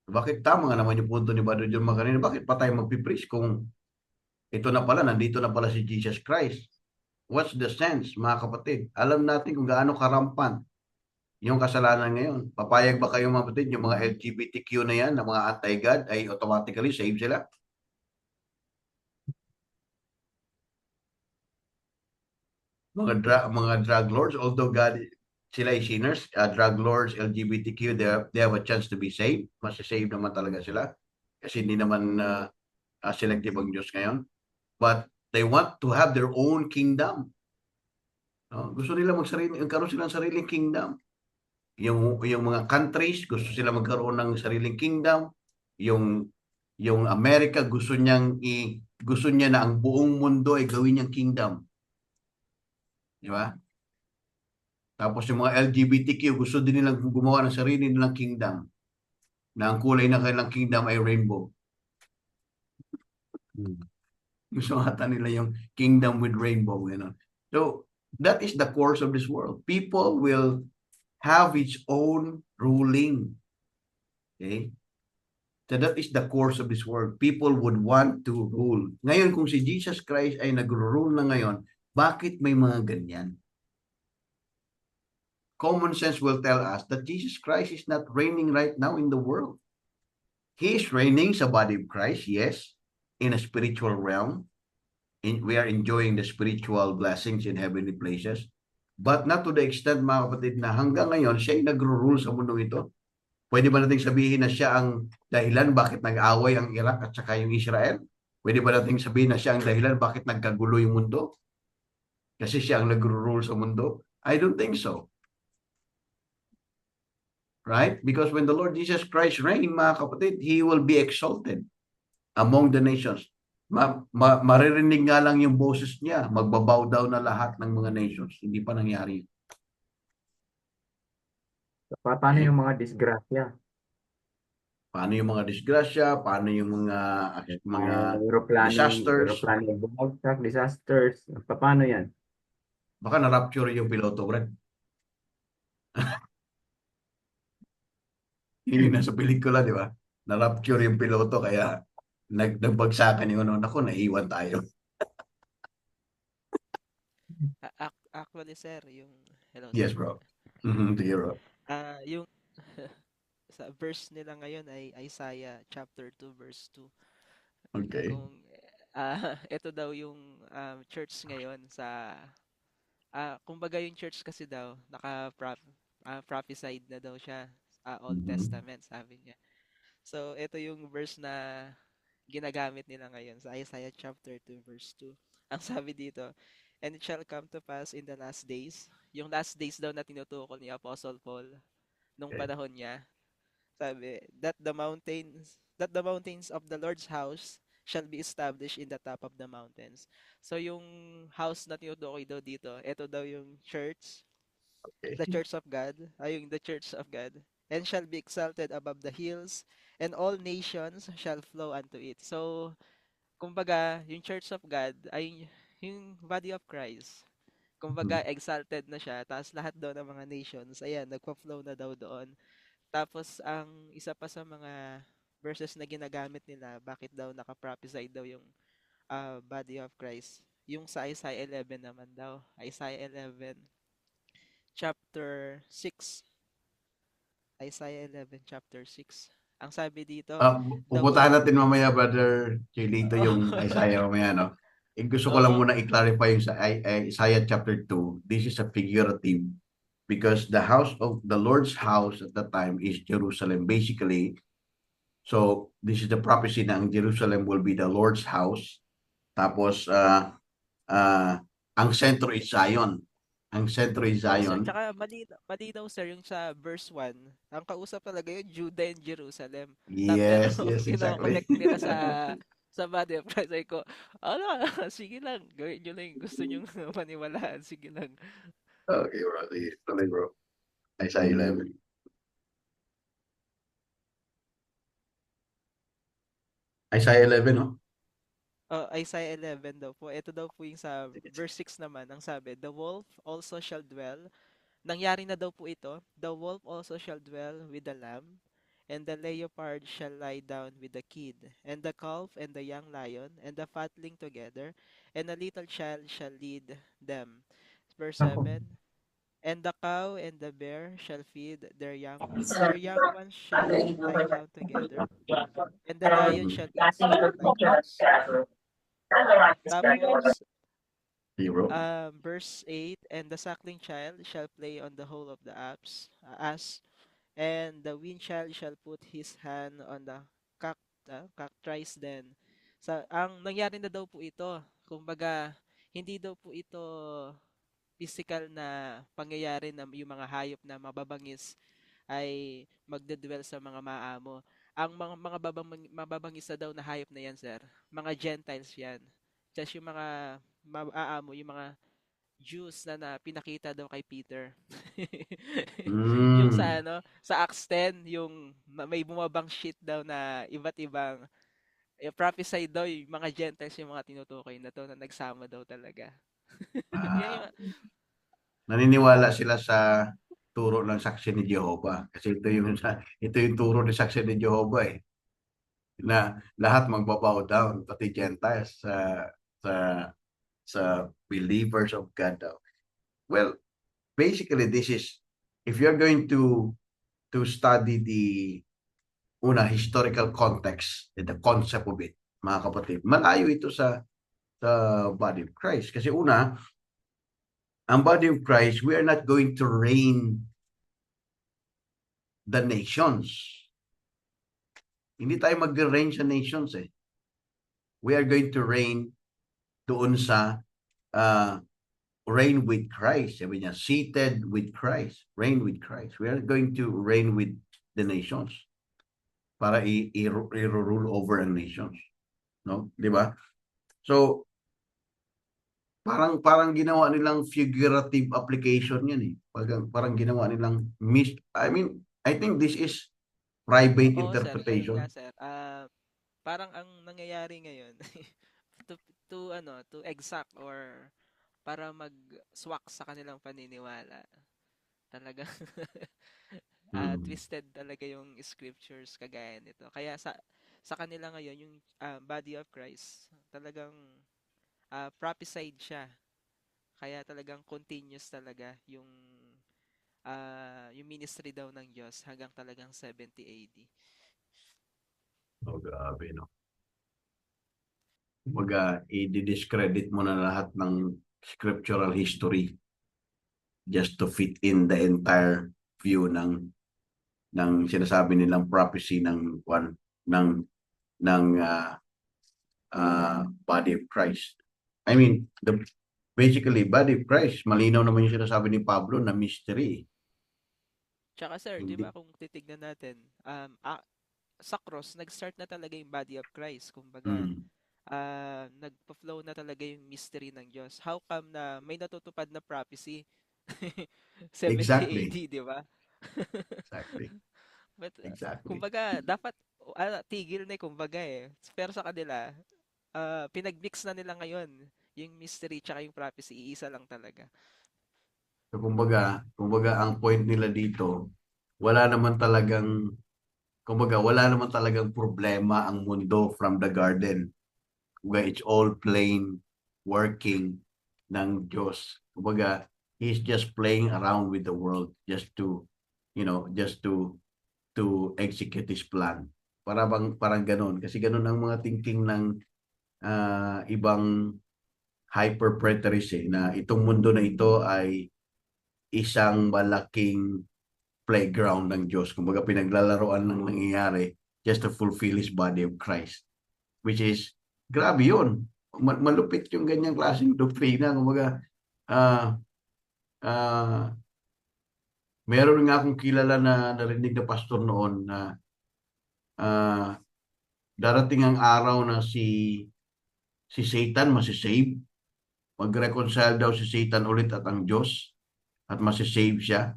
Bakit tama nga naman yung punto ni Brother John kanina? Bakit pa tayo magpipreach kung ito na pala, nandito na pala si Jesus Christ? What's the sense, mga kapatid? Alam natin kung gaano karampan yung kasalanan ngayon. Papayag ba kayo, mga kapatid, yung mga LGBTQ na yan, na mga anti-God, ay automatically save sila? mga drug lords, although God, sila ay sinners, drug lords, LGBTQ, they have a chance to be saved. Masasave naman talaga sila. Kasi hindi naman selective ang Diyos ngayon. But they want to have their own kingdom. No? Gusto nila magkaroon sila ng sariling kingdom. Yung mga countries, gusto sila magkaroon ng sariling kingdom. Yung America, gusto niya na ang buong mundo ay gawin niyang kingdom. Di ba? Tapos yung mga LGBTQ, gusto din nilang gumawa ng sarili nilang kingdom. Na ang kulay ng kanilang kingdom ay rainbow. Gusto ata nila yung kingdom with rainbow. Gano'n. So, that is the course of this world. People will have its own ruling. Okay? So that is the course of this world. People would want to rule. Ngayon, kung si Jesus Christ ay nag-rule na ngayon, bakit may mga ganyan? Common sense will tell us that Jesus Christ is not reigning right now in the world. He is reigning sa body of Christ, yes, in a spiritual realm. We are enjoying the spiritual blessings in heavenly places. But not to the extent, mga kapatid, na hanggang ngayon, siya ay nagro-rule sa mundo ito. Pwede ba nating sabihin na siya ang dahilan bakit nag-away ang Iraq at saka yung Israel? Pwede ba nating sabihin na siya ang dahilan bakit nagkagulo yung mundo? Kasi siya ang nagro-rule sa mundo? I don't think so. Right? Because when the Lord Jesus Christ reign, mga kapatid, He will be exalted among the nations. Maririnig nga lang yung boses niya, magbabow down na lahat ng mga nations. Hindi pa nangyari. Paano yung mga disgrasya? Paano yung mga disgrasya? Paano yung mga disasters? Aeroplano bumagsak, disasters. Paano yan? Baka na-rapture yung piloto, Brad. Yun yung nasa pelikula, di ba? Na-rapture yung piloto, kaya nagbagsakan yung ano. Naku, naiwan tayo. Actually, sir, yung hello, Yes, sir. bro. Sige, bro. Yung sa verse nila ngayon ay Isaiah chapter 2 verse 2. Okay. Kung ito daw yung church ngayon sa kumbaga yung church kasi daw prophesied na daw siya Old Testament, sabi niya. So ito yung verse na ginagamit nila ngayon sa Isaiah chapter 2 verse 2. Ang sabi dito, and it shall come to pass in the last days. Yung last days daw na tinutukoy ni Apostle Paul nung panahon niya. Sabi, that the mountains of the Lord's house shall be established in the top of the mountains. So yung house na tinutukoy daw dito, ito daw yung church, the church of God, yung the church of God, and shall be exalted above the hills, and all nations shall flow unto it. So, kumbaga, yung church of God ay yung body of Christ. Kumbaga, exalted na siya, tapos lahat daw ng mga nations, ayan, nagpa-flow na daw doon. Tapos, ang isa pa sa mga verses na ginagamit nila, bakit daw naka-prophesy daw yung body of Christ, yung sa Isaiah 11 naman daw. Isaiah 11, chapter 6. Isaiah 11, chapter 6. Ang sabi dito, Pupuntahan natin mamaya, Brother Chilito, yung Isaiah mamaya, no? Gusto ko lang muna i-clarify yung sa Isaiah chapter 2. This is a figurative because the house of the Lord's house at that time is Jerusalem, basically. So, this is the prophecy na ang Jerusalem will be the Lord's house. Tapos, ang sentro is Zion. Ang sentro is Zion. Tsaka malinaw, sir, yung sa verse 1, ang kausap talaga yung Judah and Jerusalem. Yes, Pero, yes, exactly. kino-connect nila sa body of Christ. Ay ko, sige lang, gawin nyo lang yung gusto nyo maniwalaan, sige lang. Okay, bro. Sige, tuloy, bro. Isaiah 11. Isaiah 11, no? Isaiah 11 daw po. Ito daw po yung sa verse 6 naman. Ang sabi, the wolf also shall dwell. Nangyari na daw po ito. The wolf also shall dwell with the lamb, and the leopard shall lie down with the kid, and the calf and the young lion, and the fatling together, and a little child shall lead them. Verse 7, and the cow and the bear shall feed their young ones shall lie down together, and the lion shall eat straw like ox. Tapos, Zero. Verse 8, and the suckling child shall play on the hole of the ass, and the weaned child shall put his hand on the cockatrice den. Ang nangyari na daw po ito, kumbaga, hindi daw po ito physical na pangyayari na yung mga hayop na mababangis ay magdedwell sa mga maamo. Ang mga mababangis na daw na hayop na yan, sir, mga Gentiles yan. Just yung mga maaamo, yung mga Jews na pinakita daw kay Peter. Yung Mm. sa sa Acts 10, yung may bumabang shit daw na iba't ibang prophesy daw yung mga Gentiles yung mga tinutukoy na to na nagsama daw talaga. Yan Ah, yung, naniniwala sila sa turo ng saksi ni Jehovah. Kasi ito yung turo ng saksi ni Jehovah eh. Na lahat magbabow down, pati Gentiles sa sa believers of God daw. Well, basically this is, if you're going to study the historical context and the concept of it, mga kapatid, malayo ito sa body of Christ. Kasi ang body of Christ, we are not going to reign the nations. Hindi tayo mag-reign sa nations eh. We are going to reign doon sa reign with Christ. Sabi niya, seated with Christ. Reign with Christ. We are going to reign with the nations para i-rule over ang nations. No? Di ba? So, parang ginawa nilang figurative application yan eh. Parang ginawa nilang I think this is private oo sir, ganun nga interpretation. sir. Parang ang nangyayari ngayon to to exact or para mag-swak sa kanilang paniniwala. Talagang Hmm. twisted talaga yung scriptures kagaya nito. Kaya sa kanila ngayon yung body of Christ talagang prophesied siya. Kaya talagang continuous talaga yung ministry daw ng Diyos hanggang talagang 70 AD. Oh, grabe, no? Kumbaga, i-discredit mo na lahat ng scriptural history just to fit in the entire view ng sinasabi nilang prophecy ng ng body of Christ. I mean, basically body of Christ, malinaw naman yung sinasabi ni Pablo na mystery. Tsaka sir, di Hindi. ba kung titignan natin, sa cross, nag-start na talaga yung body of Christ. Kumbaga, Mm, nagpa-flow na talaga yung mystery ng Diyos. How come na may natutupad na prophecy 70 AD, exactly. di ba? Exactly. But, Exactly. kumbaga, dapat tigil na kumbaga eh. Pero sa kanila, pinag-mix na nila ngayon yung mystery tsaka yung prophecy, iisa lang talaga. So, kumbaga ang point nila dito, wala naman talagang wala naman talagang problema ang mundo from the garden. Kumbaga, it's all plain working ng Diyos. Kumbaga, He's just playing around with the world just to execute His plan. Parang ganun. Kasi ganun ang mga thinking ng ibang hyper preterist na itong mundo na ito ay isang malaking playground ng Diyos. Kumbaga pinaglalaroan ng nangyayari just to fulfill His body of Christ. Which is, grabe yun. Malupit yung ganyang klaseng doktrina. Kumbaga, ah, ah, meron nga akong kilala na narinig na pastor noon na ah, darating ang araw na si Satan masisave. Mag-reconcile daw si Satan ulit at ang Diyos at masisave siya.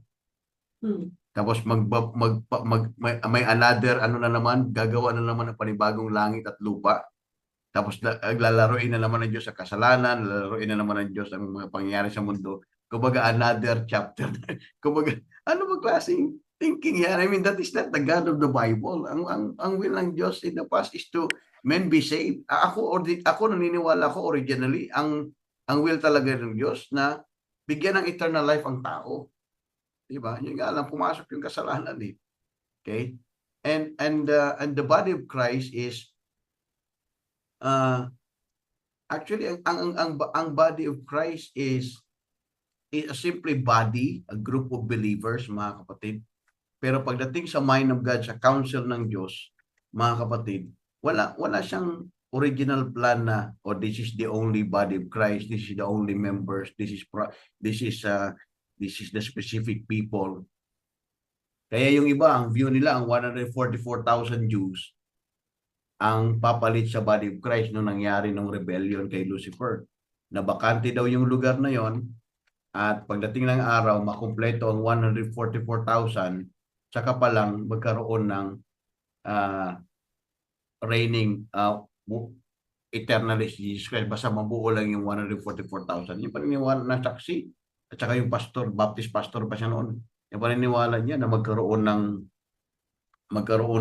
Tapos may another na naman, gagawa na naman ng panibagong langit at lupa. Tapos lalaroin na naman ng Diyos sa kasalanan, lalaroin na naman ng Diyos ang mga pangyayari sa mundo. Kumbaga another chapter. Kumbaga, ano ba klaseng thinking yan? I mean, that is not the God of the Bible. Ang will ng Diyos in the past is to men be saved. Ako naniniwala ko originally, ang will talaga ng Diyos na bigyan ng eternal life ang tao. Diba? Yun nga lang, pumasok yung kasalanan eh. Okay? And the body of Christ is Actually, ang body of Christ is a simply body, a group of believers, mga kapatid. Pero pagdating sa mind of God, sa counsel ng Diyos, mga kapatid, wala siyang original plan na, oh, this is the only body of Christ, this is the only members, this is the specific people. Kaya yung iba, ang view nila, ang 144,000 Jews, ang papalit sa body of Christ nung nangyari nung rebellion kay Lucifer. Nabakante daw yung lugar na yon, at pagdating ng araw, makumpleto ang 144,000, saka pa lang magkaroon ng reigning eternally si Jesus Christ. Basta mabuo lang yung 144,000. Yung paniniwala ng saksi, at saka yung pastor, Baptist pastor pa siya noon. Yung paniniwala niya na magkaroon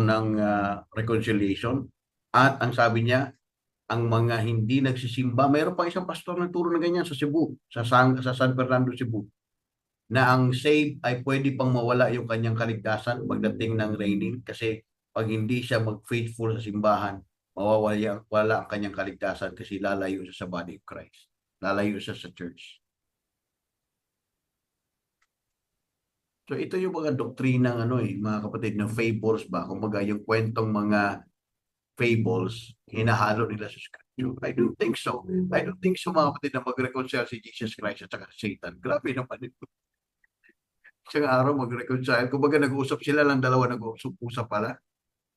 ng reconciliation. At ang sabi niya, ang mga hindi nagsisimba, mayroon pa isang pastor na turo na ganyan sa Cebu, sa San Fernando, Cebu, na ang saved ay pwede pang mawala yung kanyang kaligtasan pagdating ng reigning, kasi pag hindi siya mag-faithful sa simbahan, wala ang kanyang kaligtasan kasi lalayo siya sa body of Christ. Lalayo siya sa church. So ito yung mga doktrinang mga kapatid, ng fables ba? Kumbaga yung kwentong mga fables, hinahalo nila sa scripture. I don't think so. I don't think so, mga kapatid, na mag-reconcile si Jesus Christ at saka si Satan. Grabe naman ito. Isang araw mag-reconcile. Kumbaga nag-uusap sila lang, dalawa nag-uusap pala.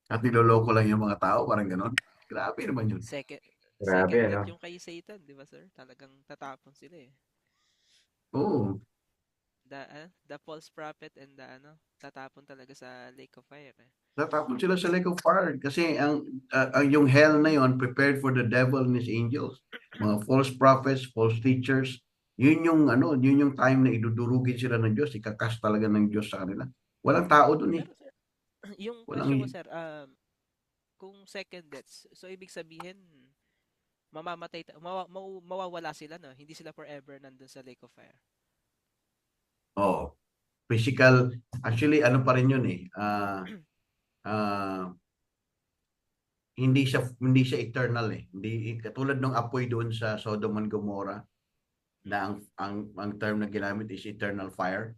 At niloloko lang yung mga tao, parang ganon. Grabe naman yun. Second Grabe, death ano? yung kay Satan, di ba, sir? Talagang tatapon sila eh. Oo. The false prophet and tatapon talaga sa lake of fire eh. Natapon sila sa lake of fire kasi yung hell na yon prepared for the devil and his angels. Mga false prophets, false teachers, yun yung time na idudurugin sila ng Diyos, ikakas talaga ng Diyos sa kanila. Walang tao dun eh. Pero sir, yung question ko Walang sir, kung second deaths, so ibig sabihin mamamatay mawawala sila, no? Hindi sila forever nandun sa lake of fire. oh, physical, actually ano pa rin yun eh. Hindi siya eternal eh. Hindi katulad ng apoy doon sa Sodom and Gomorrah, na ang term na ginamit is eternal fire.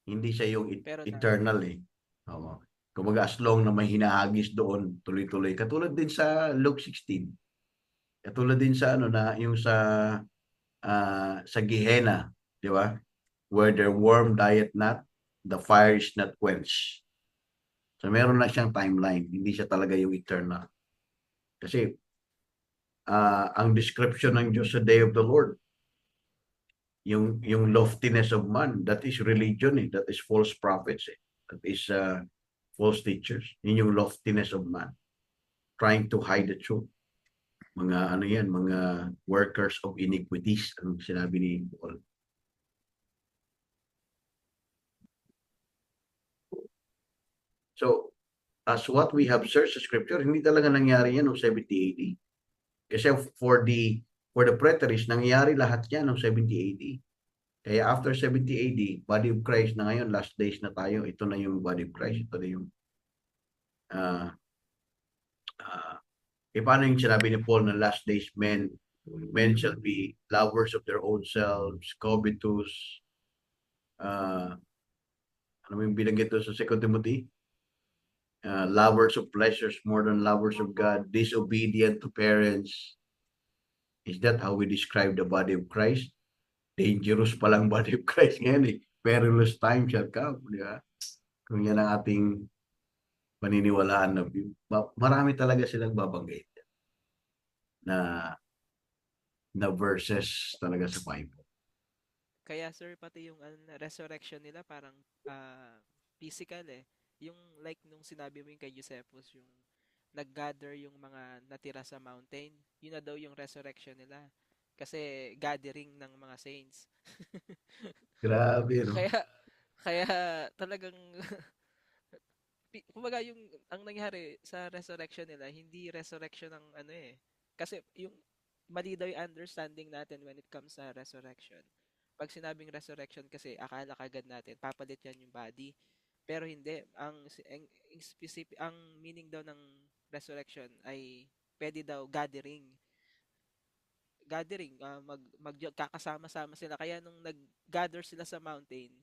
Hindi siya yung Pero eternal eh. Oo. Kumbaga as long na may hinahagis doon, tuloy-tuloy. Katulad din sa Luke 16. Katulad din sa yung sa Gehenna, di ba? Where the worm dieth not, the fire is not quenched. So meron na siyang timeline, hindi siya talaga yung eternal. Kasi ang description ng Diyos sa day of the Lord, yung loftiness of man, that is religion eh. That is false prophets eh. That is false teachers. Yun yung loftiness of man, trying to hide the truth. Mga workers of iniquities, ang sinabi ni Paul. So, as what we have searched sa scripture, hindi talaga nangyari yan noong 70 AD. Kasi for the preterists, nangyari lahat yan noong 70 AD. Kaya after 70 AD, body of Christ na ngayon, last days na tayo, ito na yung body of Christ, ito na yung paano yung sinabi ni Paul na last days men shall be lovers of their own selves, covetous, ano yung binanggit doon sa 2 Timothy? Lovers of pleasures more than lovers of God, disobedient to parents. Is that how we describe the body of Christ? Dangerous palang body of Christ ngayon eh. Perilous time shall come, di ba? Kung yan ang ating paniniwalaan na view. Marami talaga silang babanggit na verses talaga sa Bible. Kaya sir, pati yung resurrection nila parang physical eh. Yung like nung sinabi mo yung kay Josephus, yung nag-gather yung mga natira sa mountain, yun na daw yung resurrection nila. Kasi gathering ng mga saints. Grabe, no? Kaya kaya talagang kumbaga yung ang nangyari sa resurrection nila, hindi resurrection ng Kasi yung mali daw yung understanding natin when it comes sa resurrection. Pag sinabing resurrection kasi akala kagad natin papalit yan yung body. Pero hindi, ang specific ang meaning daw ng resurrection ay pwede daw gathering. gathering, kakasama-sama sila. Kaya nung nag-gather sila sa mountain,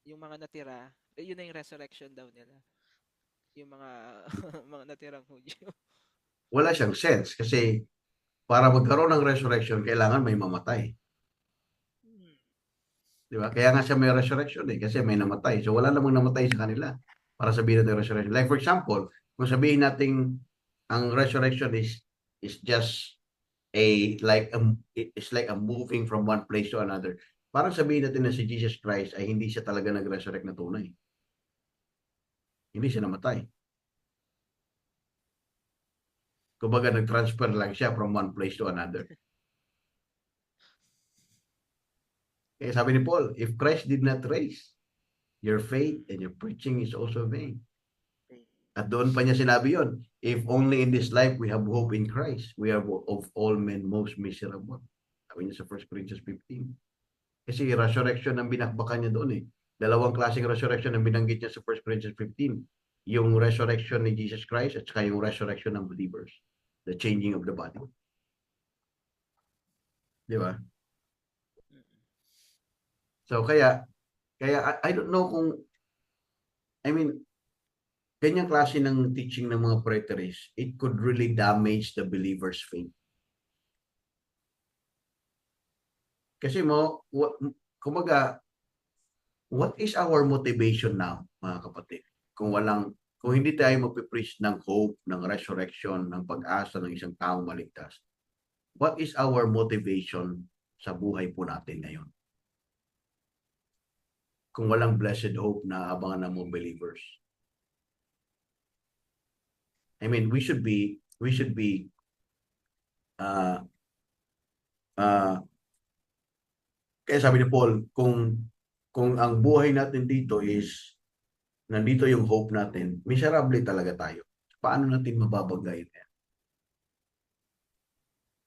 yung mga natira, yun na yung resurrection daw nila. Yung mga mga natirang Hudyo. Wala siyang sense kasi para magkaroon ng resurrection, kailangan may mamatay. Di ba? Kaya nga siya may resurrection kasi may namatay. So wala namang namatay sa kanila para sabihin natin resurrection. Like for example, kung sabihin natin ang resurrection is just it's like a moving from one place to another. Parang sabihin natin na si Jesus Christ ay hindi siya talaga nag-resurrect na tunay. Hindi siya namatay. Kumbaga nag-transfer lang siya from one place to another. Kaya sabi ni Paul, if Christ did not raise, your faith and your preaching is also vain. At doon pa niya sinabi yon, if only in this life we have hope in Christ, we are of all men most miserable. Sabi niya sa 1 Corinthians 15. Kasi resurrection ang binakbakan niya doon Dalawang klaseng resurrection ang binanggit niya sa 1 Corinthians 15. Yung resurrection ni Jesus Christ at saka yung resurrection ng believers. The changing of the body. Di ba? So kaya I don't know kung, I mean, ganyang klase ng teaching ng mga preterists, it could really damage the believer's faith. Kasi kumbaga, what is our motivation now, mga kapatid? Kung hindi tayo magpipreach ng hope, ng resurrection, ng pag-asa ng isang taong maligtas, what is our motivation sa buhay po natin ngayon? Kung walang blessed hope na abangan ng mga believers. I mean, we should be kaya sabi ni Paul, kung ang buhay natin dito is nandito yung hope natin, miserable talaga tayo. Paano natin mababagayin yan?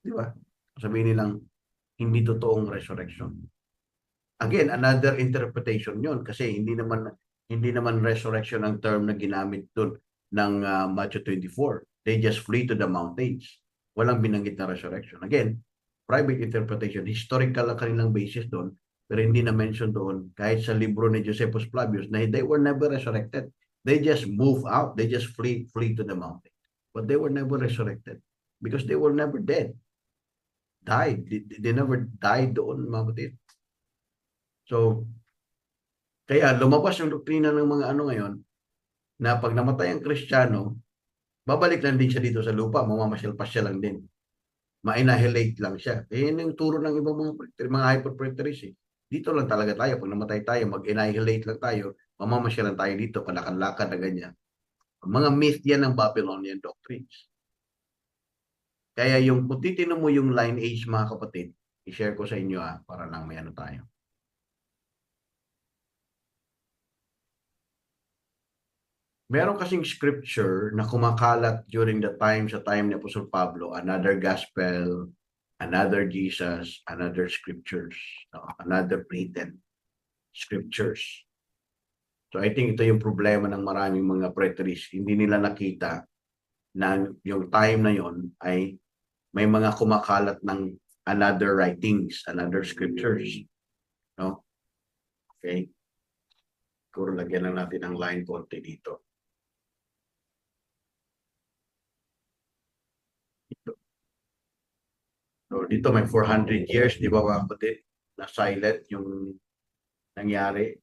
Di ba? Sabihin nilang hindi totoong resurrection. Again, another interpretation yon kasi hindi naman resurrection ang term na ginamit doon ng Matthew 24. They just flee to the mountains. Walang binanggit na resurrection. Again, private interpretation, historical ang kanilang basis doon, pero hindi na mention doon kahit sa libro ni Josephus Flavius na they were never resurrected. They just move out. They just flee to the mountain. But they were never resurrected because they were never dead. Died. They never died doon, mga kapatid. So, kaya lumabas yung doktrina ng mga ngayon na pag namatay ang Kristiyano, babalik lang din siya dito sa lupa, mamamasyal-pasyal lang din. Ma-annihilate lang siya. Yan yung turo ng ibang mga hyper-preterists. Dito lang talaga tayo. Pag namatay tayo, mag-annihilate lang tayo, mamamasyal lang tayo dito, palakad-lakad na ganyan. Mga myth yan ng Babylonian doctrines. Kaya kung titino mo yung lineage, mga kapatid, i-share ko sa inyo para lang may tayo. Meron kasing scripture na kumakalat during sa time ni Apostle Pablo, another gospel, another Jesus, another scriptures, another written scriptures. So I think ito yung problema ng maraming mga preterists. Hindi nila nakita na yung time na yon ay may mga kumakalat ng another writings, another scriptures. No? Okay? Kuro lagyan lang natin ang line konti dito. So, dito may 400 years, di ba mga kapatid, na silent yung nangyari.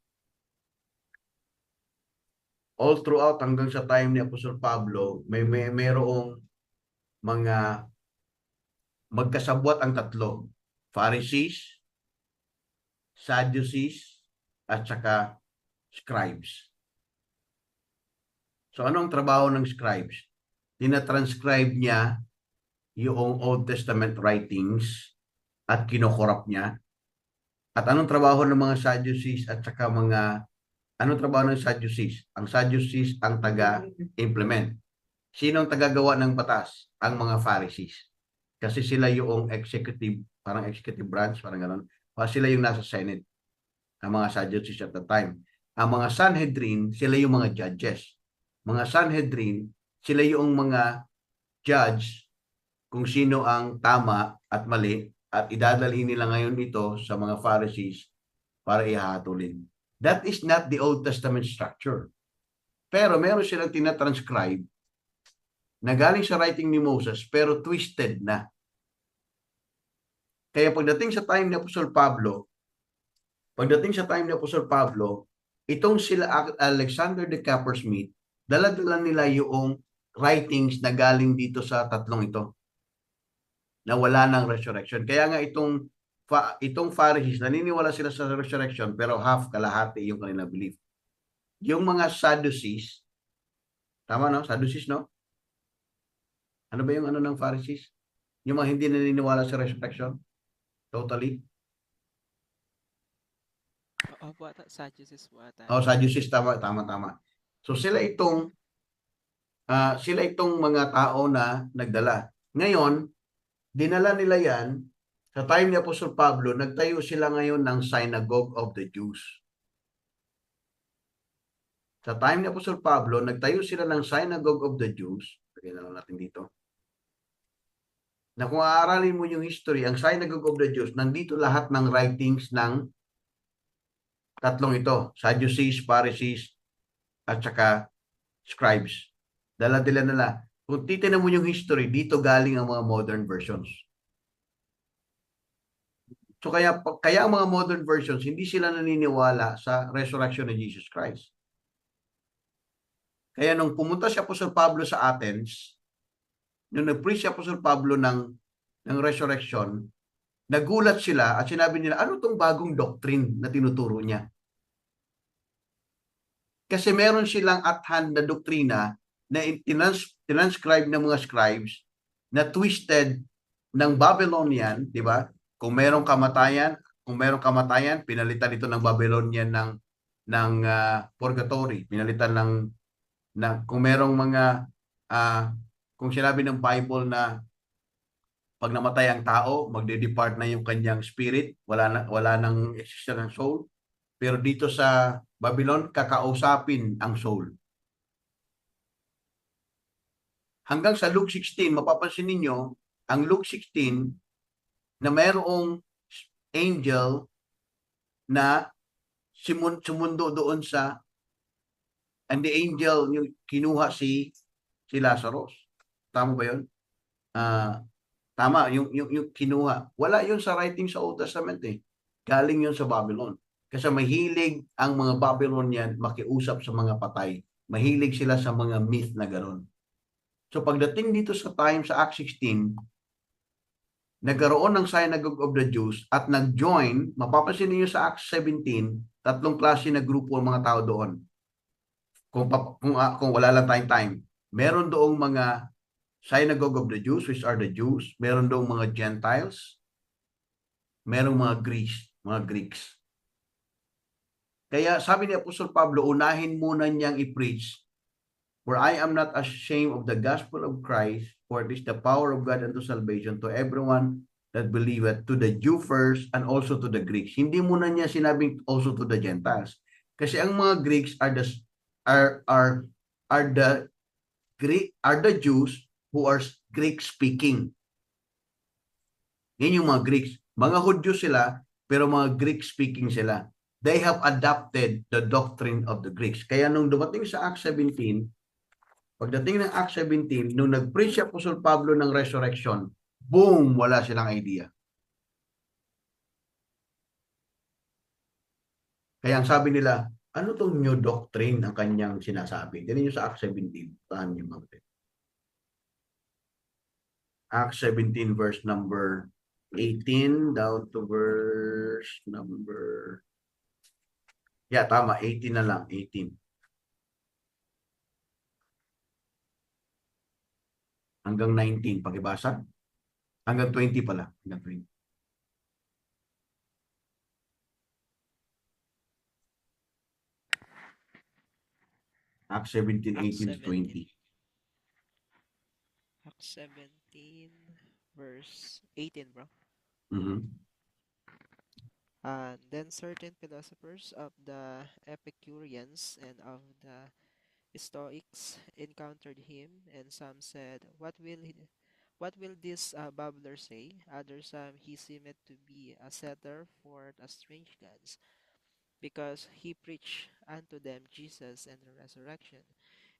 All throughout hanggang sa time ni Apostol Pablo, mayroong mga magkasabwat ang tatlo. Pharisees, Sadducees, at saka scribes. So ano ang trabaho ng scribes? Tinatranscribe niya yung Old Testament writings at kinokorap niya. At anong trabaho ng mga Sadducees at saka anong trabaho ng Sadducees? Ang Sadducees ang taga-implement. Sino ang taga-gawa ng batas? Ang mga Pharisees. Kasi sila yung executive branch, parang gano'n. Sila yung nasa Senate. Ang mga Sadducees at the time. Ang mga Sanhedrin, sila yung mga judges. Mga Sanhedrin, sila yung mga judge kung sino ang tama at mali at idadalhin nila ngayon ito sa mga Pharisees para ihahatulin. That is not the Old Testament structure. Pero meron silang tinatranscribe na galing sa writing ni Moses pero twisted na. Kaya pagdating sa time ni Apostol Pablo, itong sila Alexander de Coppersmith, dala-dala nila yung writings na galing dito sa tatlong ito na wala ng resurrection. Kaya nga itong Pharisees, naniniwala sila sa resurrection pero kalahati yung kanilang belief. Yung mga Sadducees, tama no? Sadducees, no? Ano ba yung ano ng Pharisees? Yung mga hindi naniniwala sa resurrection? Totally? Opo, Sadducees po ata. Oh, Sadducees, tama. So sila itong mga tao na nagdala. Ngayon, dinala nila yan, sa time ni Apostol Pablo, nagtayo sila ngayon ng Synagogue of the Jews. Sa time ni Apostol Pablo, nagtayo sila ng Synagogue of the Jews. Lagyan na lang natin dito. Na kung aaralin mo yung history, ang Synagogue of the Jews, nandito lahat ng writings ng tatlong ito. Sadducees, Pharisees, at saka scribes. Dala-dala nila. Kung titignan mo yung history, dito galing ang mga modern versions. So kaya ang mga modern versions, hindi sila naniniwala sa resurrection ni Jesus Christ. Kaya nung pumunta si Apostol Pablo sa Athens, nung nag-preach si Apostol Pablo ng resurrection, nagulat sila at sinabi nila, ano tong bagong doctrine na tinuturo niya? Kasi meron silang at hand na doktrina na tinanscribe ng mga scribes na twisted ng Babylonian, di ba? Kung merong kamatayan, pinalitan ito ng Babylonian ng purgatory, pinalitan kung merong mga kung sinabi ng Bible na pag namatay ang tao, magde-depart na yung kanyang spirit, wala nang existence ng soul. Pero dito sa Babylon, kakausapin ang soul. Hanggang sa Luke 16, mapapansin ninyo, ang Luke 16, na mayroong angel na sumundo doon and the angel yung kinuha si Lazarus. Tama ba yun? Tama, yung kinuha. Wala yun sa writing sa Old Testament eh. Galing yun sa Babylon. Kasi mahilig ang mga Babylonian makiusap sa mga patay. Mahilig sila sa mga myth na gano'n. So pagdating dito sa time sa Acts 16, nagkaroon ng Synagogue of the Jews at nag-join, mapapansin niyo sa Acts 17, tatlong klase na grupo ang mga tao doon. Kung wala lang tayong time, meron doong mga Synagogue of the Jews, which are the Jews, meron doong mga Gentiles, merong mga Greeks. Kaya sabi ni Apostol Pablo, unahin muna niyang i-preach, for I am not ashamed of the gospel of Christ, for it is the power of God unto salvation to everyone that believeth, to the Jew first and also to the Greeks. Hindi muna niya sinabing also to the Gentiles. Kasi ang mga Greeks are the Jews who are Greek speaking. Yan yung mga Greeks. Mga Hudyo sila, pero mga Greek speaking sila. They have adopted the doctrine of the Greeks. Kaya nung dumating sa Acts 17, pagdating ng Acts 17, nung nag-preach si Apostol Pablo ng resurrection, boom, wala silang idea. Kaya ang sabi nila, ano tong new doctrine ang kanyang sinasabi? Ganun yung sa Acts 17. Tahan niyo mga Acts 17 verse number 18 down to verse number, tama, 18 na lang, 18. Hanggang 19, pakibasa. Hanggang 20 pala, hanggang 20. Acts 17, 18 to 20. Acts 17, verse 18, bro. And then certain philosophers of the Epicureans and of the Stoics encountered him, and some said, What will this babbler say? Others he seemed to be a setter forth a strange gods, because he preached unto them Jesus and the resurrection.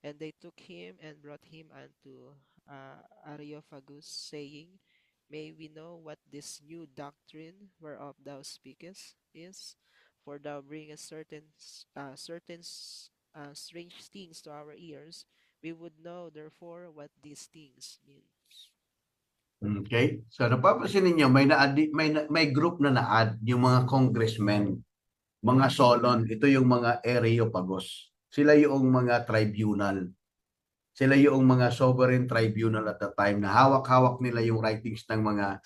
And they took him and brought him unto Areopagus, saying, May we know what this new doctrine whereof thou speakest is? For thou bringest strange things to our ears. We would know therefore what these things mean. Okay? So napapansin ninyo, may group na na-add, yung mga congressmen, mga Solon, ito yung mga Areopagos. Sila yung mga tribunal. Sila yung mga sovereign tribunal at the time na hawak-hawak nila yung writings ng mga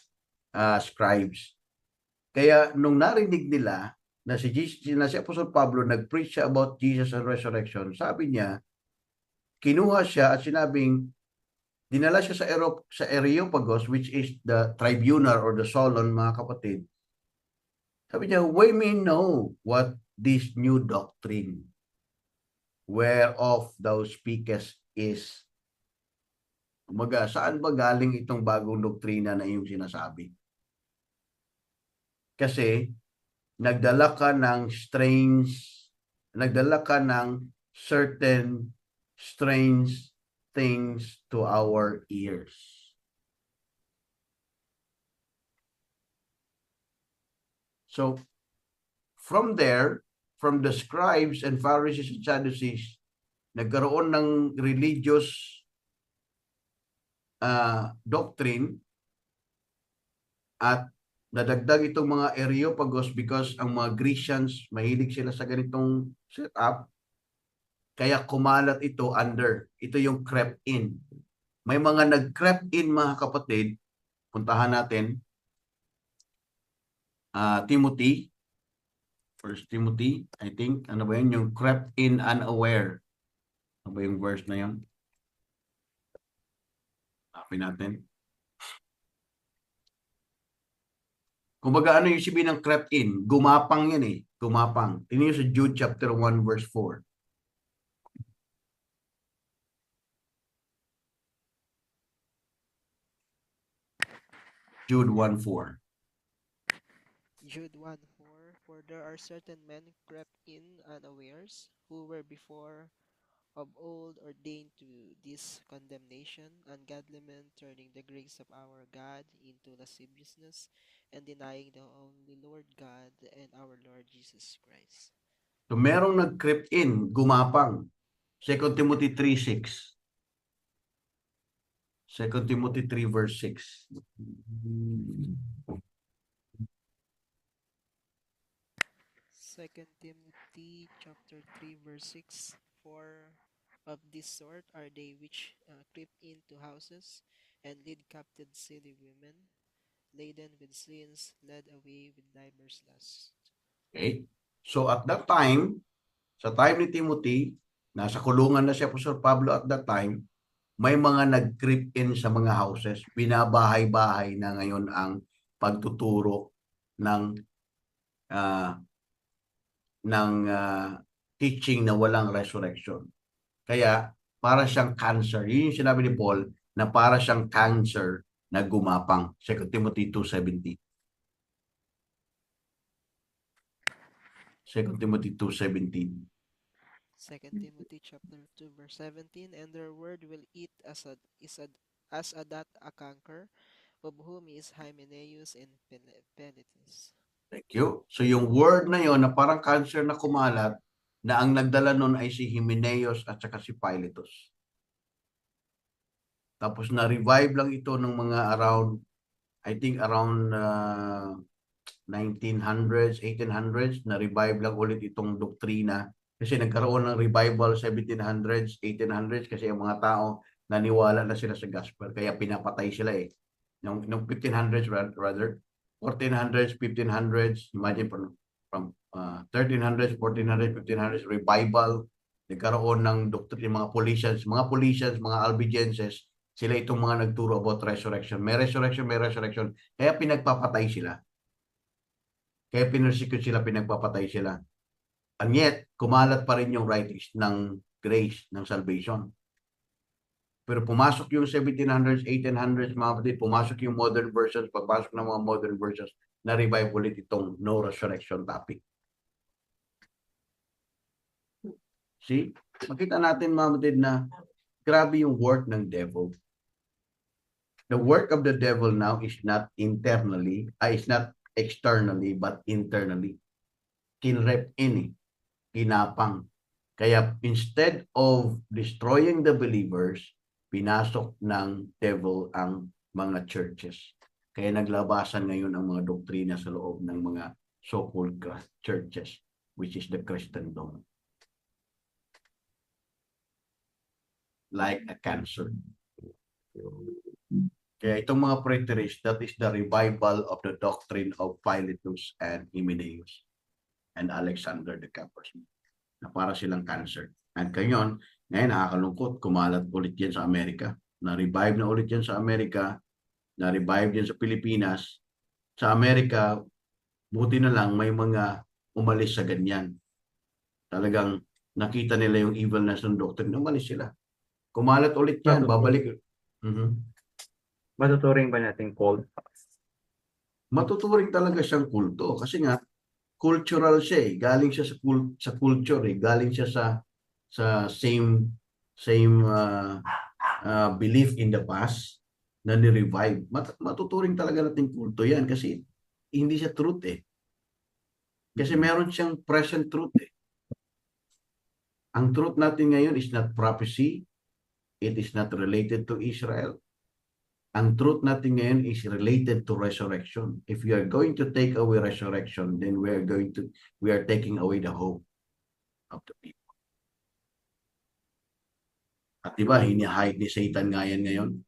scribes. Kaya nung narinig nila na si Apostol Pablo nag-preach siya about Jesus and resurrection, sabi niya, kinuha siya at sinabing, dinala siya sa Areopagus, which is the tribunal or the Solon, mga kapatid. Sabi niya, we may know what this new doctrine whereof thou speakest is. Kumaga, saan ba galing itong bagong doktrina na iyong sinasabi? Kasi nagdala ka ng certain strange things to our ears. So, from there, from the scribes and Pharisees and Sadducees, nagkaroon ng religious doctrine at nadagdag itong mga Areopagos because ang mga Grecians, mahilig sila sa ganitong setup, kaya kumalat ito under. Ito yung crept in. May mga nag-crept in, mga kapatid. Puntahan natin. Timothy. 1 Timothy, I think. Ano ba yun? Yung crept in unaware. Ano ba yung verse na yun? Tapin natin. Kumbaga ano yung sabihin ng crept in? Gumapang yan eh. Gumapang. Tingnan nyo sa Jude chapter 1 verse 4. Jude 1:4. Jude 1:4, For there are certain men crept in unawares, who were before of old ordained to this condemnation, ungodly men turning the grace of our God into lasciviousness, and denying the only Lord God and our Lord Jesus Christ. So merong nag-crept in, gumapang. 2 Timothy 3:6. 2 Timothy 3 verse 6. 2 Timothy chapter 3 verse 6, For of this sort are they which creep into houses and lead captive silly women, laden with sins, led away with divers lusts. Okay? So at that time, sa time ni Timothy, nasa kulungan na si Apostol Pablo at that time, may mga nag-creep in sa mga houses. Binabahay-bahay na ngayon ang pagtuturo ng teaching na walang resurrection. Kaya para siyang cancer. Yun yung sinabi ni Paul na para siyang cancer na gumapang. 2 Timothy 2:17. 2 Timothy 2:17. 2 Timothy chapter 2 verse 17, And their word will eat as a that a canker, of whom is Hymenaeus and Philetus. Thank you. So yung word na yon na parang cancer na kumalat, na ang nagdala nun ay si Hymenaeus at saka si Philetus. Tapos na-revive lang ito ng mga around, I think around 1900s, 1800s, na-revive lang ulit itong doktrina. Kasi nagkaroon ng revival 1700s, 1800s, kasi ang mga tao naniwala na sila sa gospel. Kaya pinapatay sila eh. Nung 1500s rather, 1400s, 1500s, imagine from 1300s, 1400s, 1500s, revival, nagkaroon ng doctrine, mga Paulicians, mga Albigenses, sila itong mga nagturo about resurrection. May resurrection, may resurrection. Kaya pinagpapatay sila. Kaya pinersecute sila, pinagpapatay sila. And yet, kumalat pa rin yung writings ng grace, ng salvation. Pero pumasok yung 1700s, 1800s, mga kapatid, pumasok yung modern versions, pagpasok ng mga modern versions, na-revive ulit itong no resurrection topic. See? Makita natin, mga kapatid, na grabe yung work ng devil. The work of the devil now is not is not externally, but internally. Kinrep ini, kinapang. Kaya instead of destroying the believers, pinasok ng devil ang mga churches. Kaya naglabasan ngayon ang mga doktrina sa loob ng mga so-called churches, which is the Christendom. Like a cancer. Kaya itong mga preterists, that is the revival of the doctrine of Philetus and Hymenaeus and Alexander the Cappuccine, na para silang cancer. At ngayon nakakalungkot, kumalat ulit yan sa Amerika. Na-revive na ulit yan sa Amerika, na-revive yan sa Pilipinas. Sa Amerika, buti na lang may mga umalis sa ganyan. Talagang nakita nila yung evilness ng doctrine, umalis sila. Kumalat ulit yan, babalik. Matuturing ba natin cult? Matuturing talaga siyang kulto kasi nga cultural siya eh. Galing siya sa culture eh. Galing siya sa same belief in the past na ni-revive. Matuturing talaga natin kulto yan kasi hindi siya truth eh. Kasi meron siyang present truth eh. Ang truth natin ngayon is not prophecy. It is not related to Israel. Ang truth natin ngayon is related to resurrection. If we are going to take away resurrection, then we are taking away the hope of the people. At diba, hinihide ni Satan nga yan ngayon.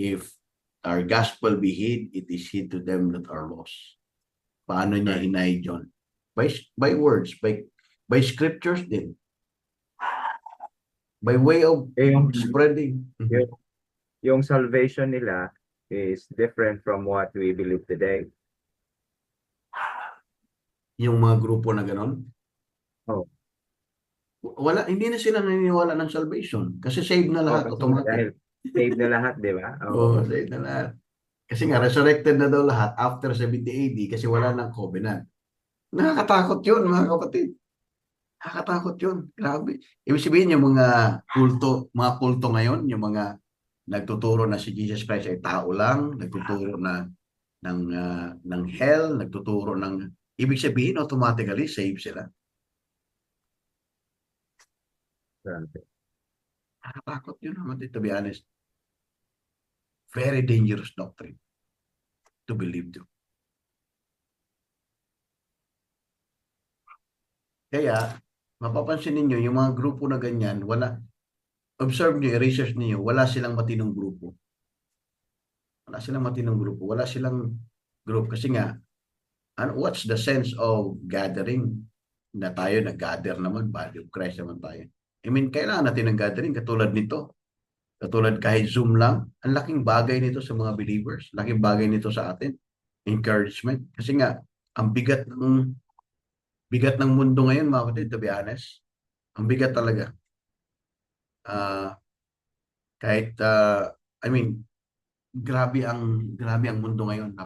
If our gospel be hid, it is hid to them that are lost. Paano niya hinahide yun? By words, by scriptures din. By way of spreading. Yung salvation nila is different from what we believe today. Yung mga grupo na ganon? Oh. Hindi na sila naniniwala ng salvation. Kasi saved na lahat, automatic. Saved na lahat, di ba? Oo, saved na lahat. Kasi nga, resurrected na daw lahat after 70 AD kasi wala nang covenant. Nakakatakot yun, mga kapatid. Nakakatakot yun. Grabe. Ibig sabihin, yung mga kulto ngayon, yung mga nagtuturo na si Jesus Christ ay tao lang, nagtuturo na ng hell, nagtuturo ng, ibig sabihin, automatically save sila. Nakakatakot yun, to be honest. Very dangerous doctrine to believe to. Kaya, mapapansin ninyo, yung mga grupo na ganyan, observe nyo, research niyo, wala silang matinong grupo. Wala silang matinong grupo. Wala silang group. Kasi nga, what's the sense of gathering? Na tayo nag-gather naman, body of Christ naman tayo. I mean, kailangan natin ng gathering katulad nito. Katulad kahit Zoom lang, ang laking bagay nito sa mga believers. Laking bagay nito sa atin. Encouragement. Kasi nga, ang bigat ng mundo ngayon, mga kapatid, to be honest. Ang bigat talaga. Kahit, I mean, grabe ang mundo ngayon.